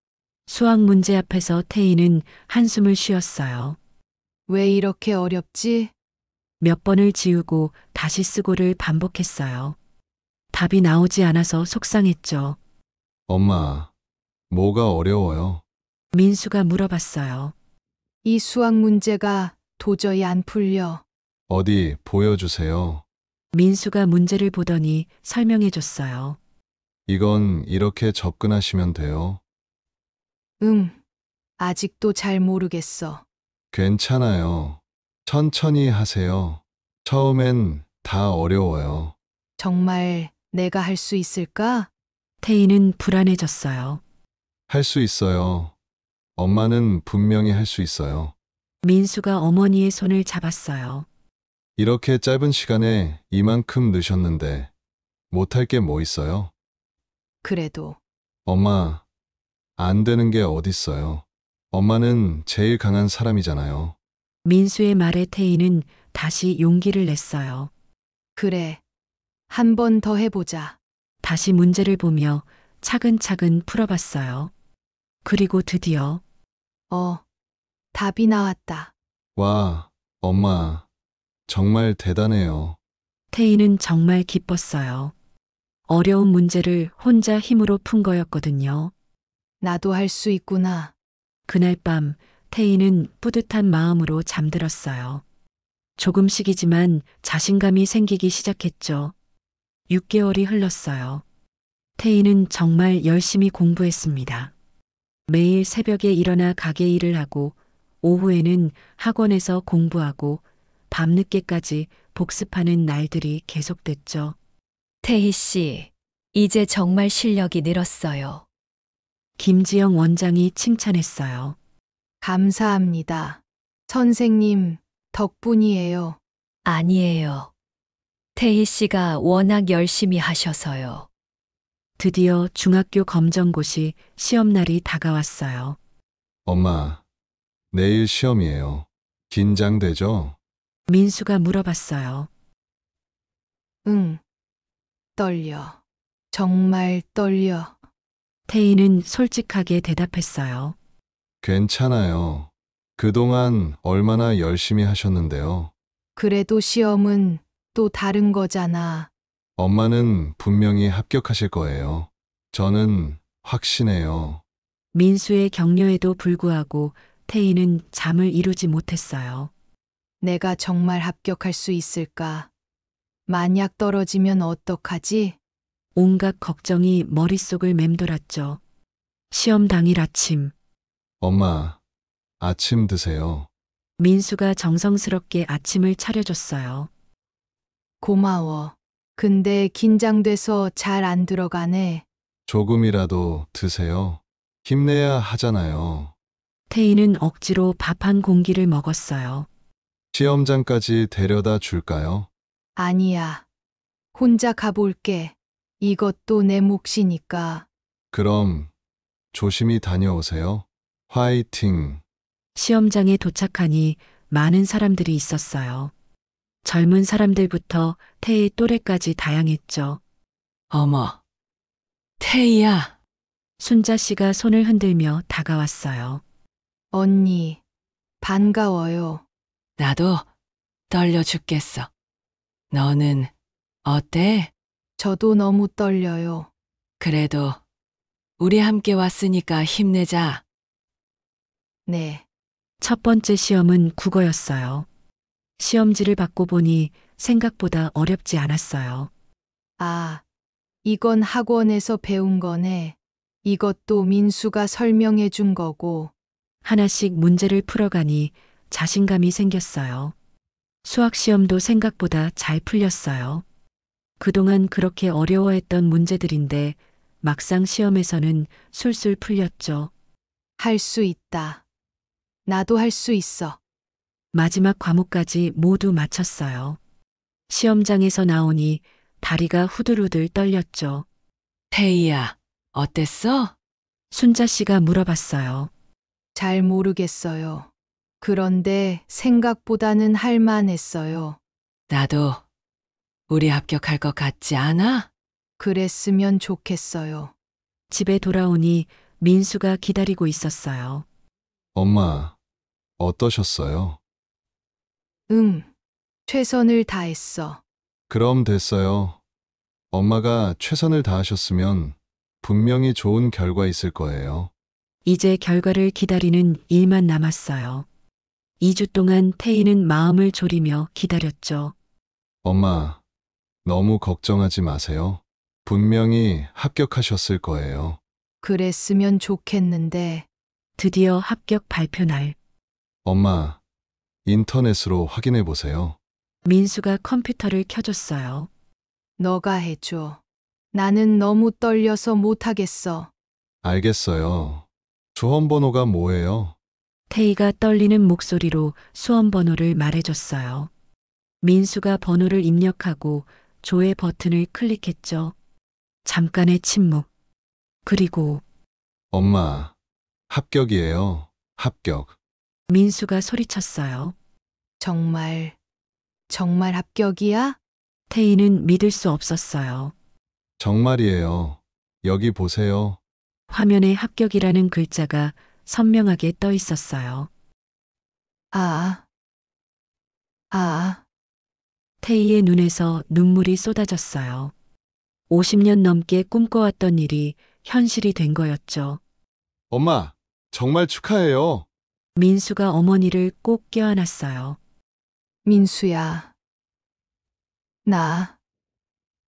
수학 문제 앞에서 태희는 한숨을 쉬었어요. 왜 이렇게 어렵지? 몇 번을 지우고 다시 쓰고를 반복했어요. 답이 나오지 않아서 속상했죠. 엄마, 뭐가 어려워요? 민수가 물어봤어요. 이 수학 문제가 도저히 안 풀려. 어디 보여주세요. 민수가 문제를 보더니 설명해 줬어요. 이건 이렇게 접근하시면 돼요. 아직도 잘 모르겠어. 괜찮아요. 천천히 하세요. 처음엔 다 어려워요. 정말 내가 할 수 있을까? 태희는 불안해졌어요. 할 수 있어요. 엄마는 분명히 할 수 있어요. 민수가 어머니의 손을 잡았어요. 이렇게 짧은 시간에 이만큼 넣으셨는데 못할 게 뭐 있어요? 그래도 엄마, 안 되는 게 어딨어요. 엄마는 제일 강한 사람이잖아요. 민수의 말에 태희는 다시 용기를 냈어요. 그래. 한 번 더 해보자. 다시 문제를 보며 차근차근 풀어봤어요. 그리고 드디어 답이 나왔다. 와, 엄마, 정말 대단해요. 태희는 정말 기뻤어요. 어려운 문제를 혼자 힘으로 푼 거였거든요. 나도 할 수 있구나. 그날 밤 태희는 뿌듯한 마음으로 잠들었어요. 조금씩이지만 자신감이 생기기 시작했죠. 6개월이 흘렀어요. 태희는 정말 열심히 공부했습니다. 매일 새벽에 일어나 가게 일을 하고 오후에는 학원에서 공부하고 밤늦게까지 복습하는 날들이 계속됐죠. 태희 씨, 이제 정말 실력이 늘었어요. 김지영 원장이 칭찬했어요. 감사합니다. 선생님, 덕분이에요. 아니에요. 태희 씨가 워낙 열심히 하셔서요. 드디어 중학교 검정고시 시험날이 다가왔어요. 엄마, 내일 시험이에요. 긴장되죠? 민수가 물어봤어요. 응. 떨려. 정말 떨려. 태희는 솔직하게 대답했어요. 괜찮아요. 그동안 얼마나 열심히 하셨는데요. 그래도 시험은 또 다른 거잖아. 엄마는 분명히 합격하실 거예요. 저는 확신해요. 민수의 격려에도 불구하고 태희는 잠을 이루지 못했어요. 내가 정말 합격할 수 있을까? 만약 떨어지면 어떡하지? 온갖 걱정이 머릿속을 맴돌았죠. 시험 당일 아침, 엄마, 아침 드세요. 민수가 정성스럽게 아침을 차려줬어요. 고마워. 근데 긴장돼서 잘 안 들어가네. 조금이라도 드세요. 힘내야 하잖아요. 태희는 억지로 밥 한 공기를 먹었어요. 시험장까지 데려다 줄까요? 아니야. 혼자 가볼게. 이것도 내 몫이니까. 그럼 조심히 다녀오세요. 화이팅! 시험장에 도착하니 많은 사람들이 있었어요. 젊은 사람들부터 태희 또래까지 다양했죠. 어머, 태희야. 순자 씨가 손을 흔들며 다가왔어요. 언니, 반가워요. 나도 떨려 죽겠어. 너는 어때? 저도 너무 떨려요. 그래도 우리 함께 왔으니까 힘내자. 네. 첫 번째 시험은 국어였어요. 시험지를 받고 보니 생각보다 어렵지 않았어요. 아, 이건 학원에서 배운 거네. 이것도 민수가 설명해 준 거고. 하나씩 문제를 풀어가니 자신감이 생겼어요. 수학 시험도 생각보다 잘 풀렸어요. 그동안 그렇게 어려워했던 문제들인데 막상 시험에서는 술술 풀렸죠. 할 수 있다. 나도 할 수 있어. 마지막 과목까지 모두 마쳤어요. 시험장에서 나오니 다리가 후들후들 떨렸죠. 태희야, 어땠어? 순자 씨가 물어봤어요. 잘 모르겠어요. 그런데 생각보다는 할 만했어요. 나도 우리 합격할 것 같지 않아? 그랬으면 좋겠어요. 집에 돌아오니 민수가 기다리고 있었어요. 엄마, 어떠셨어요? 최선을 다했어. 그럼 됐어요. 엄마가 최선을 다하셨으면 분명히 좋은 결과 있을 거예요. 이제 결과를 기다리는 일만 남았어요. 2주 동안 태희는 마음을 졸이며 기다렸죠. 엄마, 너무 걱정하지 마세요. 분명히 합격하셨을 거예요. 그랬으면 좋겠는데. 드디어 합격 발표 날. 엄마, 인터넷으로 확인해 보세요. 민수가 컴퓨터를 켜줬어요. 너가 해줘. 나는 너무 떨려서 못하겠어. 알겠어요. 수험번호가 뭐예요? 태희가 떨리는 목소리로 수험번호를 말해줬어요. 민수가 번호를 입력하고 조회 버튼을 클릭했죠. 잠깐의 침묵. 그리고 엄마, 합격이에요. 합격. 민수가 소리쳤어요. 정말 합격이야? 태희는 믿을 수 없었어요. 정말이에요. 여기 보세요. 화면에 합격이라는 글자가 선명하게 떠 있었어요. 태희의 눈에서 눈물이 쏟아졌어요. 50년 넘게 꿈꿔왔던 일이 현실이 된 거였죠. 엄마, 정말 축하해요. 민수가 어머니를 꼭 껴안았어요. 민수야.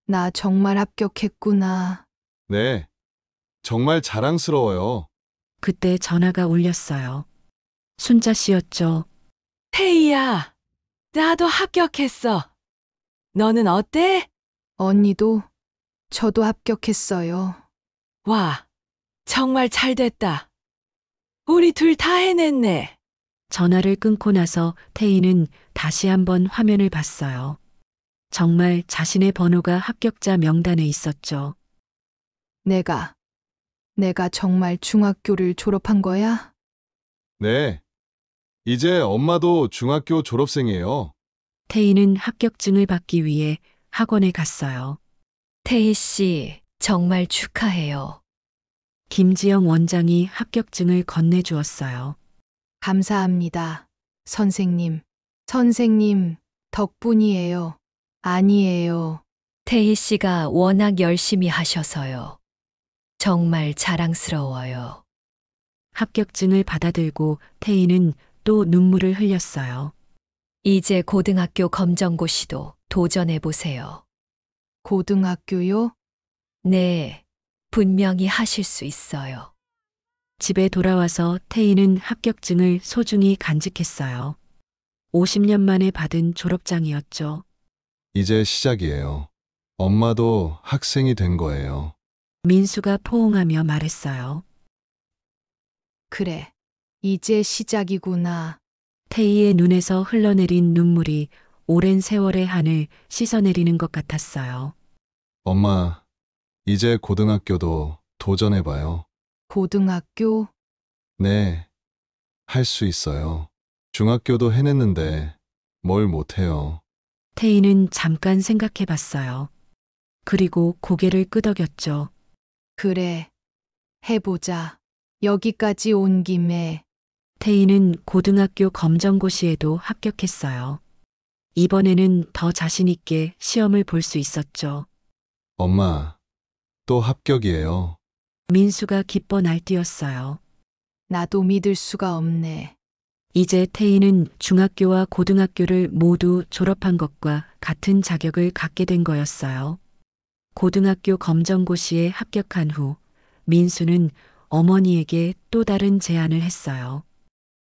나 정말 합격했구나. 네. 정말 자랑스러워요. 그때 전화가 울렸어요. 순자 씨였죠. 태희야, 나도 합격했어. 너는 어때? 언니도 저도 합격했어요. 와, 정말 잘 됐다. 우리 둘 다 해냈네. 전화를 끊고 나서 태희는 다시 한번 화면을 봤어요. 정말 자신의 번호가 합격자 명단에 있었죠. 내가 정말 중학교를 졸업한 거야? 네. 이제 엄마도 중학교 졸업생이에요. 태희는 합격증을 받기 위해 학원에 갔어요. 태희 씨, 정말 축하해요. 김지영 원장이 합격증을 건네주었어요. 감사합니다. 선생님. 선생님, 덕분이에요. 아니에요. 태희 씨가 워낙 열심히 하셔서요. 정말 자랑스러워요. 합격증을 받아들고 태희는 또 눈물을 흘렸어요. 이제 고등학교 검정고시도 도전해 보세요. 고등학교요? 네, 분명히 하실 수 있어요. 집에 돌아와서 태희는 합격증을 소중히 간직했어요. 50년 만에 받은 졸업장이었죠. 이제 시작이에요. 엄마도 학생이 된 거예요. 민수가 포옹하며 말했어요. 그래. 이제 시작이구나. 태희의 눈에서 흘러내린 눈물이 오랜 세월의 한을 씻어내리는 것 같았어요. 엄마, 이제 고등학교도 도전해봐요. 고등학교? 네, 할 수 있어요. 중학교도 해냈는데 뭘 못해요. 태희는 잠깐 생각해 봤어요. 그리고 고개를 끄덕였죠. 그래. 해보자. 여기까지 온 김에. 태희는 고등학교 검정고시에도 합격했어요. 이번에는 더 자신 있게 시험을 볼 수 있었죠. 엄마, 또 합격이에요. 민수가 기뻐 날뛰었어요. 나도 믿을 수가 없네. 이제 태희는 중학교와 고등학교를 모두 졸업한 것과 같은 자격을 갖게 된 거였어요. 고등학교 검정고시에 합격한 후 민수는 어머니에게 또 다른 제안을 했어요.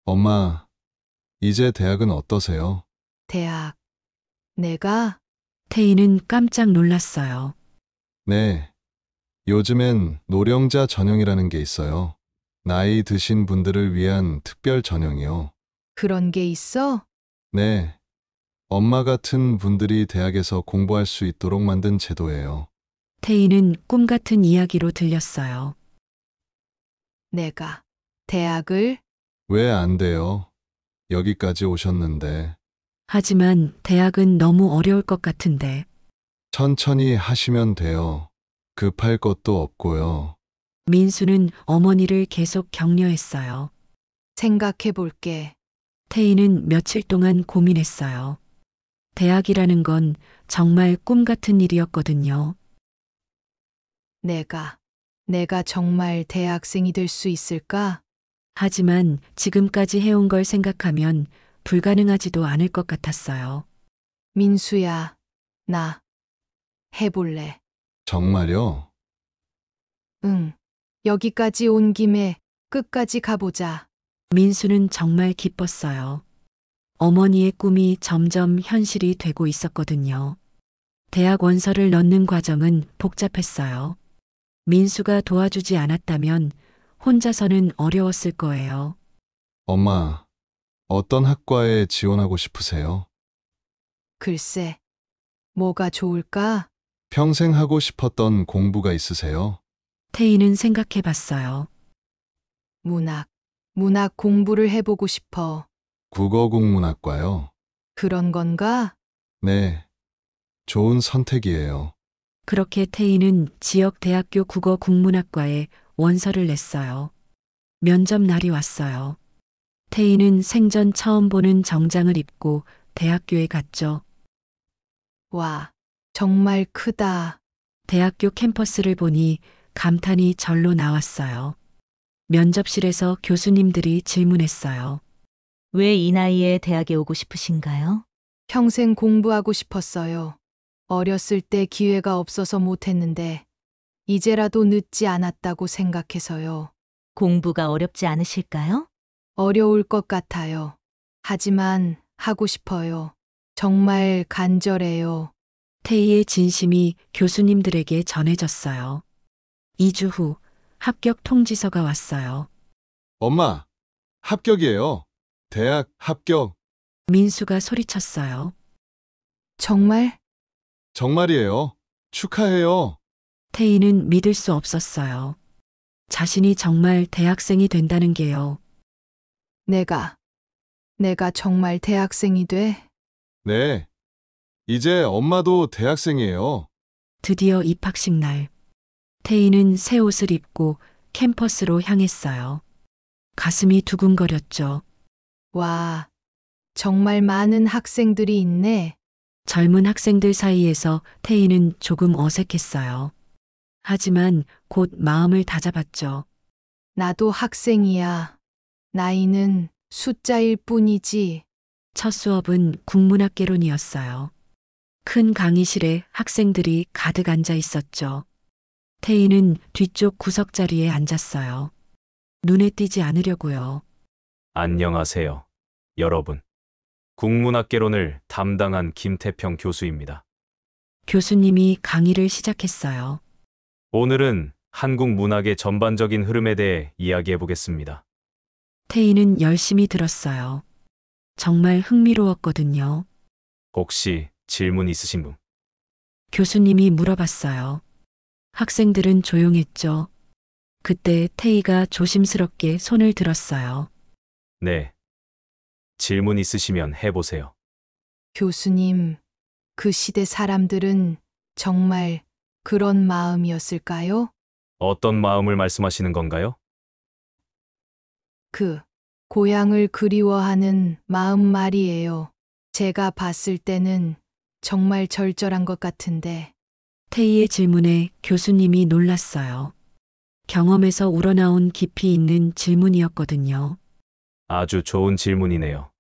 엄마, 이제 대학은 어떠세요? 대학. 내가? 태희는 깜짝 놀랐어요. 네. 요즘엔 노령자 전형이라는 게 있어요. 나이 드신 분들을 위한 특별 전형이요. 그런 게 있어? 네. 엄마 같은 분들이 대학에서 공부할 수 있도록 만든 제도예요. 태희는 꿈 같은 이야기로 들렸어요. 내가 대학을? 왜 안 돼요? 여기까지 오셨는데. 하지만 대학은 너무 어려울 것 같은데. 천천히 하시면 돼요. 급할 것도 없고요. 민수는 어머니를 계속 격려했어요. 생각해 볼게. 태희는 며칠 동안 고민했어요. 대학이라는 건 정말 꿈 같은 일이었거든요. 내가 정말 대학생이 될 수 있을까? 하지만 지금까지 해온 걸 생각하면 불가능하지도 않을 것 같았어요. 민수야, 나 해볼래. 정말요? 응. 여기까지 온 김에 끝까지 가보자. 민수는 정말 기뻤어요. 어머니의 꿈이 점점 현실이 되고 있었거든요. 대학 원서를 넣는 과정은 복잡했어요. 민수가 도와주지 않았다면 혼자서는 어려웠을 거예요. 엄마, 어떤 학과에 지원하고 싶으세요? 글쎄, 뭐가 좋을까? 평생 하고 싶었던 공부가 있으세요? 태희는 생각해 봤어요. 문학 공부를 해보고 싶어. 국어국문학과요? 그런 건가? 네. 좋은 선택이에요. 그렇게 태희는 지역 대학교 국어 국문학과에 원서를 냈어요. 면접 날이 왔어요. 태희는 생전 처음 보는 정장을 입고 대학교에 갔죠. 와, 정말 크다. 대학교 캠퍼스를 보니 감탄이 절로 나왔어요. 면접실에서 교수님들이 질문했어요. 왜 이 나이에 대학에 오고 싶으신가요? 평생 공부하고 싶었어요. 어렸을 때 기회가 없어서 못했는데 이제라도 늦지 않았다고 생각해서요. 공부가 어렵지 않으실까요? 어려울 것 같아요. 하지만 하고 싶어요. 정말 간절해요. 태희의 진심이 교수님들에게 전해졌어요. 2주 후 합격 통지서가 왔어요. 엄마, 합격이에요. 대학 합격. 민수가 소리쳤어요. 정말? 정말이에요. 축하해요. 태희는 믿을 수 없었어요. 자신이 정말 대학생이 된다는 게요. 내가 정말 대학생이 돼? 네. 이제 엄마도 대학생이에요. 드디어 입학식 날. 태희는 새 옷을 입고 캠퍼스로 향했어요. 가슴이 두근거렸죠. 와, 정말 많은 학생들이 있네. 젊은 학생들 사이에서 태희는 조금 어색했어요. 하지만 곧 마음을 다잡았죠. 나도 학생이야. 나이는 숫자일 뿐이지. 첫 수업은 국문학개론이었어요. 큰 강의실에 학생들이 가득 앉아 있었죠. 태희는 뒤쪽 구석 자리에 앉았어요. 눈에 띄지 않으려고요. 안녕하세요, 여러분. 국문학개론을 담당한 김태평 교수입니다. 교수님이 강의를 시작했어요. 오늘은 한국 문학의 전반적인 흐름에 대해 이야기해 보겠습니다. 태희는 열심히 들었어요. 정말 흥미로웠거든요. 혹시 질문 있으신 분? 교수님이 물어봤어요. 학생들은 조용했죠. 그때 태희가 조심스럽게 손을 들었어요. 네. 질문 있으시면 해보세요. 교수님, 그 시대 사람들은 정말 그런 마음이었을까요? 어떤 마음을 말씀하시는 건가요? 고향을 그리워하는 마음 말이에요. 제가 봤을 때는 정말 절절한 것 같은데. 태희의 질문에 교수님이 놀랐어요. 경험에서 우러나온 깊이 있는 질문이었거든요. 아주 좋은 질문이네요.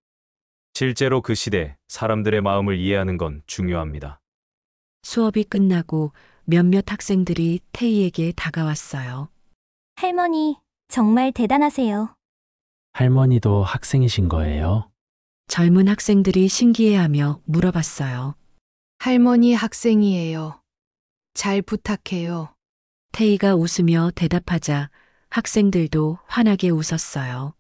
실제로 그 시대 사람들의 마음을 이해하는 건 중요합니다. 수업이 끝나고 몇몇 학생들이 태희에게 다가왔어요. 할머니, 정말 대단하세요. 할머니도 학생이신 거예요? 젊은 학생들이 신기해하며 물어봤어요. 할머니 학생이에요. 잘 부탁해요. 태희가 웃으며 대답하자 학생들도 환하게 웃었어요.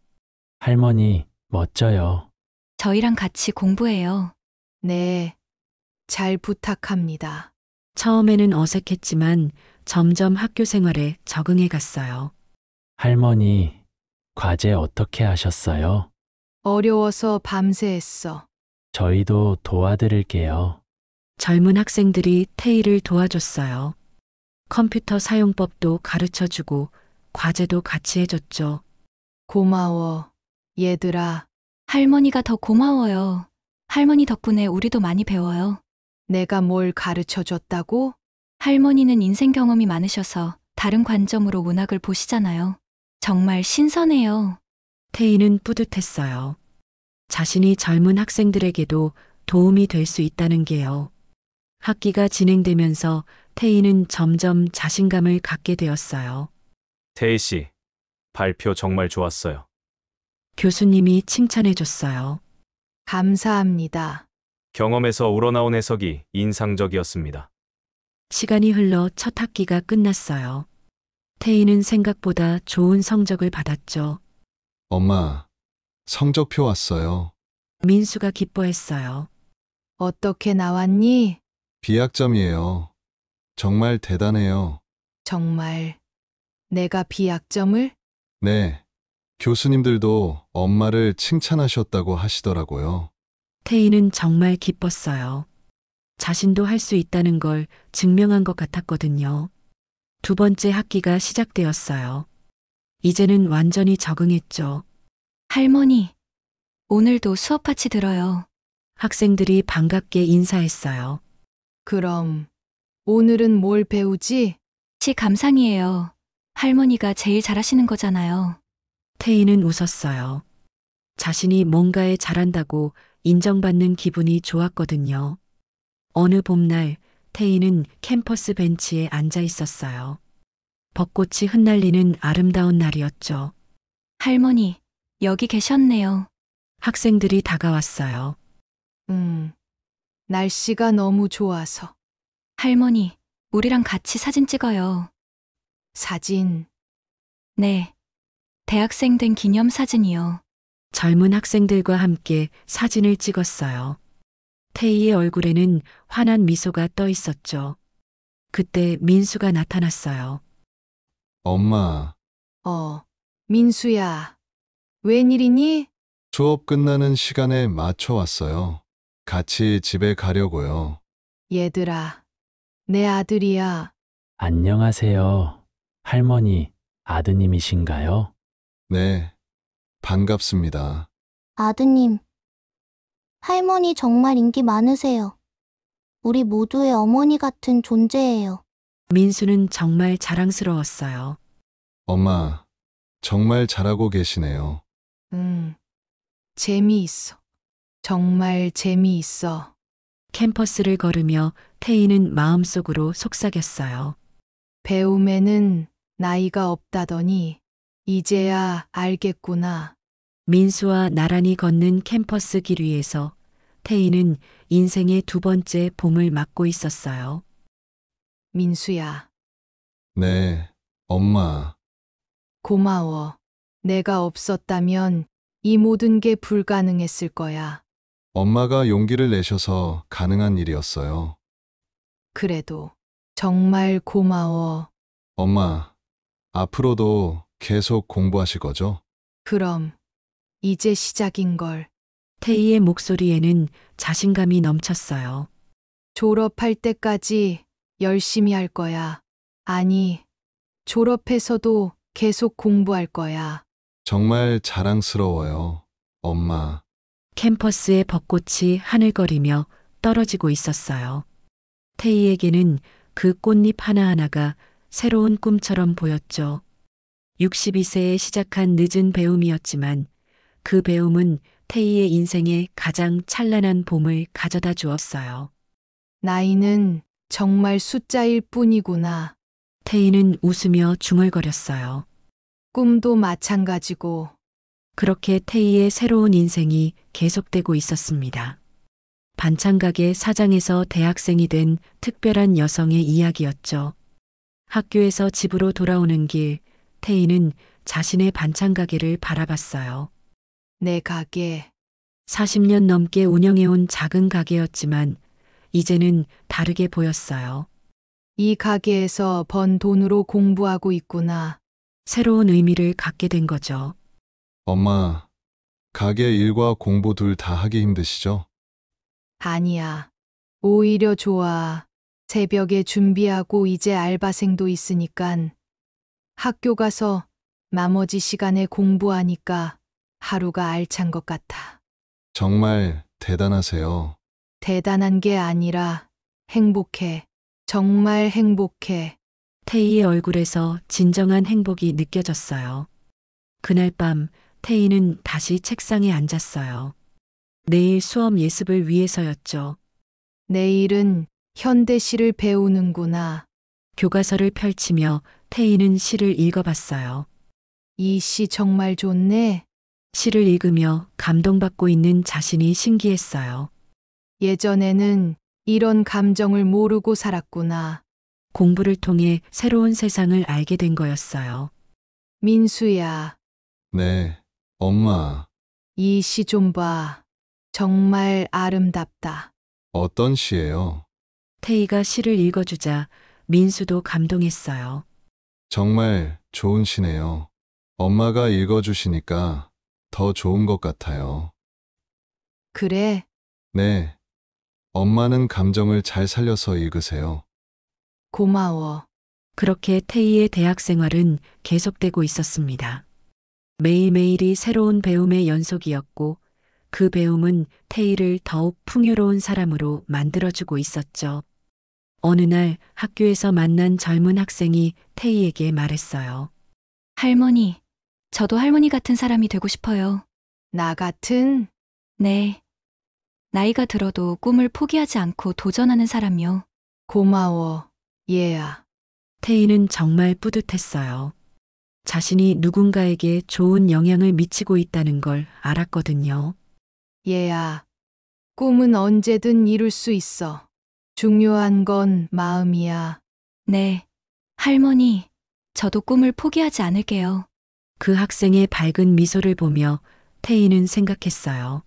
할머니, 멋져요. 저희랑 같이 공부해요. 네, 잘 부탁합니다. 처음에는 어색했지만 점점 학교 생활에 적응해 갔어요. 할머니, 과제 어떻게 하셨어요? 어려워서 밤새 했어. 저희도 도와드릴게요. 젊은 학생들이 태희를 도와줬어요. 컴퓨터 사용법도 가르쳐주고 과제도 같이 해줬죠. 고마워, 얘들아. 할머니가 더 고마워요. 할머니 덕분에 우리도 많이 배워요. 내가 뭘 가르쳐 줬다고? 할머니는 인생 경험이 많으셔서 다른 관점으로 문학을 보시잖아요. 정말 신선해요. 태희는 뿌듯했어요. 자신이 젊은 학생들에게도 도움이 될 수 있다는 게요. 학기가 진행되면서 태희는 점점 자신감을 갖게 되었어요. 태희 씨, 발표 정말 좋았어요. 교수님이 칭찬해줬어요. 감사합니다. 경험에서 우러나온 해석이 인상적이었습니다. 시간이 흘러 첫 학기가 끝났어요. 태희는 생각보다 좋은 성적을 받았죠. 엄마, 성적표 왔어요. 민수가 기뻐했어요. 어떻게 나왔니? 비학점이에요. 정말 대단해요. 정말 내가 비학점을? 네. 교수님들도 엄마를 칭찬하셨다고 하시더라고요. 태희는 정말 기뻤어요. 자신도 할 수 있다는 걸 증명한 것 같았거든요. 두 번째 학기가 시작되었어요. 이제는 완전히 적응했죠. 할머니, 오늘도 수업 같이 들어요. 학생들이 반갑게 인사했어요. 그럼 오늘은 뭘 배우지? 시 감상이에요. 할머니가 제일 잘하시는 거잖아요. 태희는 웃었어요. 자신이 뭔가에 잘한다고 인정받는 기분이 좋았거든요. 어느 봄날 태희는 캠퍼스 벤치에 앉아 있었어요. 벚꽃이 흩날리는 아름다운 날이었죠. 할머니, 여기 계셨네요. 학생들이 다가왔어요. 날씨가 너무 좋아서. 할머니, 우리랑 같이 사진 찍어요. 사진? 네. 대학생 된 기념 사진이요. 젊은 학생들과 함께 사진을 찍었어요. 태희의 얼굴에는 환한 미소가 떠 있었죠. 그때 민수가 나타났어요. 엄마, 민수야. 웬일이니? 수업 끝나는 시간에 맞춰 왔어요. 같이 집에 가려고요. 얘들아, 내 아들이야. 안녕하세요. 할머니, 아드님이신가요? 네, 반갑습니다. 아드님, 할머니 정말 인기 많으세요. 우리 모두의 어머니 같은 존재예요. 민수는 정말 자랑스러웠어요. 엄마, 정말 잘하고 계시네요. 재미있어. 정말 재미있어. 캠퍼스를 걸으며 태희는 마음속으로 속삭였어요. 배움에는 나이가 없다더니 이제야 알겠구나. 민수와 나란히 걷는 캠퍼스 길 위에서 태희는 인생의 두 번째 봄을 맞고 있었어요. 민수야, 네, 엄마. 고마워. 내가 없었다면 이 모든 게 불가능했을 거야. 엄마가 용기를 내셔서 가능한 일이었어요. 그래도 정말 고마워. 엄마, 앞으로도 계속 공부하실 거죠? 그럼 이제 시작인걸. 태희의 목소리에는 자신감이 넘쳤어요. 졸업할 때까지 열심히 할 거야. 아니, 졸업해서도 계속 공부할 거야. 정말 자랑스러워요, 엄마. 캠퍼스의 벚꽃이 하늘거리며 떨어지고 있었어요. 태희에게는 그 꽃잎 하나하나가 새로운 꿈처럼 보였죠. 62세에 시작한 늦은 배움이었지만 그 배움은 태희의 인생에 가장 찬란한 봄을 가져다 주었어요. 나이는 정말 숫자일 뿐이구나. 태희는 웃으며 중얼거렸어요. 꿈도 마찬가지고. 그렇게 태희의 새로운 인생이 계속되고 있었습니다. 반찬가게 사장에서 대학생이 된 특별한 여성의 이야기였죠. 학교에서 집으로 돌아오는 길, 태희는 자신의 반찬가게를 바라봤어요. 내 가게. 40년 넘게 운영해온 작은 가게였지만 이제는 다르게 보였어요. 이 가게에서 번 돈으로 공부하고 있구나. 새로운 의미를 갖게 된 거죠. 엄마, 가게 일과 공부 둘 다 하기 힘드시죠? 아니야. 오히려 좋아. 새벽에 준비하고 이제 알바생도 있으니깐 학교 가서 나머지 시간에 공부하니까 하루가 알찬 것 같아. 정말 대단하세요. 대단한 게 아니라 행복해. 정말 행복해. 태희의 얼굴에서 진정한 행복이 느껴졌어요. 그날 밤 태희는 다시 책상에 앉았어요. 내일 수업 예습을 위해서였죠. 내일은 현대시를 배우는구나. 교과서를 펼치며 태희는 시를 읽어봤어요. 이 시 정말 좋네. 시를 읽으며 감동받고 있는 자신이 신기했어요. 예전에는 이런 감정을 모르고 살았구나. 공부를 통해 새로운 세상을 알게 된 거였어요. 민수야, 네, 엄마. 이 시 좀 봐. 정말 아름답다. 어떤 시예요? 태희가 시를 읽어주자 민수도 감동했어요. 정말 좋은 시네요. 엄마가 읽어주시니까 더 좋은 것 같아요. 그래, 네, 엄마는 감정을 잘 살려서 읽으세요. 고마워. 그렇게 태희의 대학 생활은 계속되고 있었습니다. 매일매일이 새로운 배움의 연속이었고 그 배움은 태희를 더욱 풍요로운 사람으로 만들어주고 있었죠. 어느 날 학교에서 만난 젊은 학생이 태희에게 말했어요. 할머니, 저도 할머니 같은 사람이 되고 싶어요. 나 같은? 네. 나이가 들어도 꿈을 포기하지 않고 도전하는 사람이요. 고마워, 얘야. 태희는 정말 뿌듯했어요. 자신이 누군가에게 좋은 영향을 미치고 있다는 걸 알았거든요. 얘야, 꿈은 언제든 이룰 수 있어. 중요한 건 마음이야. 네. 할머니, 저도 꿈을 포기하지 않을게요. 그 학생의 밝은 미소를 보며 태희는 생각했어요.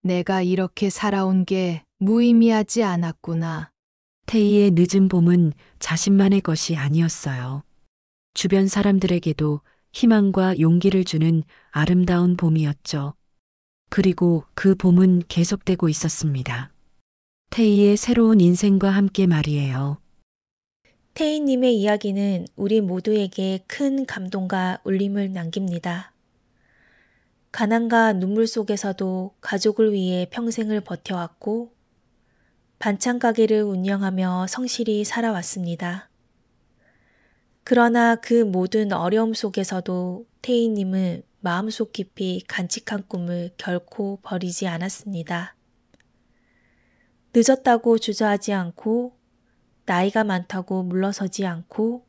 내가 이렇게 살아온 게 무의미하지 않았구나. 태희의 늦은 봄은 자신만의 것이 아니었어요. 주변 사람들에게도 희망과 용기를 주는 아름다운 봄이었죠. 그리고 그 봄은 계속되고 있었습니다. 태희의 새로운 인생과 함께 말이에요. 태희님의 이야기는 우리 모두에게 큰 감동과 울림을 남깁니다. 가난과 눈물 속에서도 가족을 위해 평생을 버텨왔고 반찬 가게를 운영하며 성실히 살아왔습니다. 그러나 그 모든 어려움 속에서도 태희님은 마음속 깊이 간직한 꿈을 결코 버리지 않았습니다. 늦었다고 주저하지 않고 나이가 많다고 물러서지 않고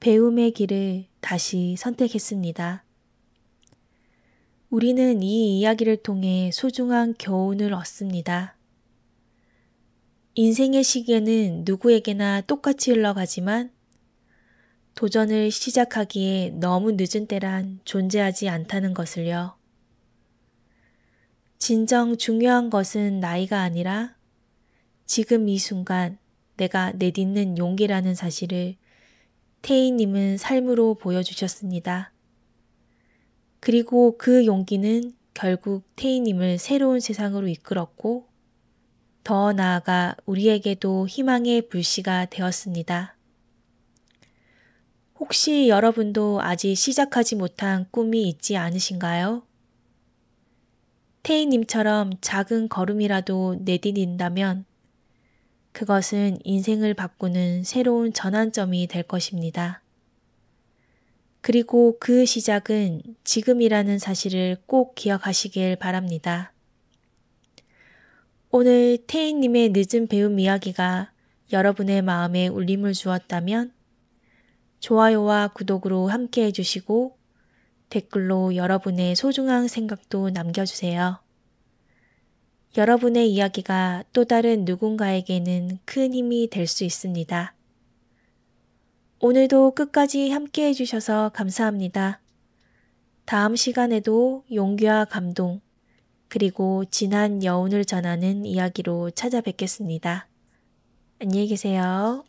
배움의 길을 다시 선택했습니다. 우리는 이 이야기를 통해 소중한 교훈을 얻습니다. 인생의 시계는 누구에게나 똑같이 흘러가지만 도전을 시작하기에 너무 늦은 때란 존재하지 않다는 것을요. 진정 중요한 것은 나이가 아니라 지금 이 순간 내가 내딛는 용기라는 사실을 태희님은 삶으로 보여주셨습니다. 그리고 그 용기는 결국 태희님을 새로운 세상으로 이끌었고 더 나아가 우리에게도 희망의 불씨가 되었습니다. 혹시 여러분도 아직 시작하지 못한 꿈이 있지 않으신가요? 태희님처럼 작은 걸음이라도 내디딘다면 그것은 인생을 바꾸는 새로운 전환점이 될 것입니다. 그리고 그 시작은 지금이라는 사실을 꼭 기억하시길 바랍니다. 오늘 태희님의 늦은 배움 이야기가 여러분의 마음에 울림을 주었다면 좋아요와 구독으로 함께 해주시고 댓글로 여러분의 소중한 생각도 남겨주세요. 여러분의 이야기가 또 다른 누군가에게는 큰 힘이 될 수 있습니다. 오늘도 끝까지 함께 해주셔서 감사합니다. 다음 시간에도 용기와 감동, 그리고 진한 여운을 전하는 이야기로 찾아뵙겠습니다. 안녕히 계세요.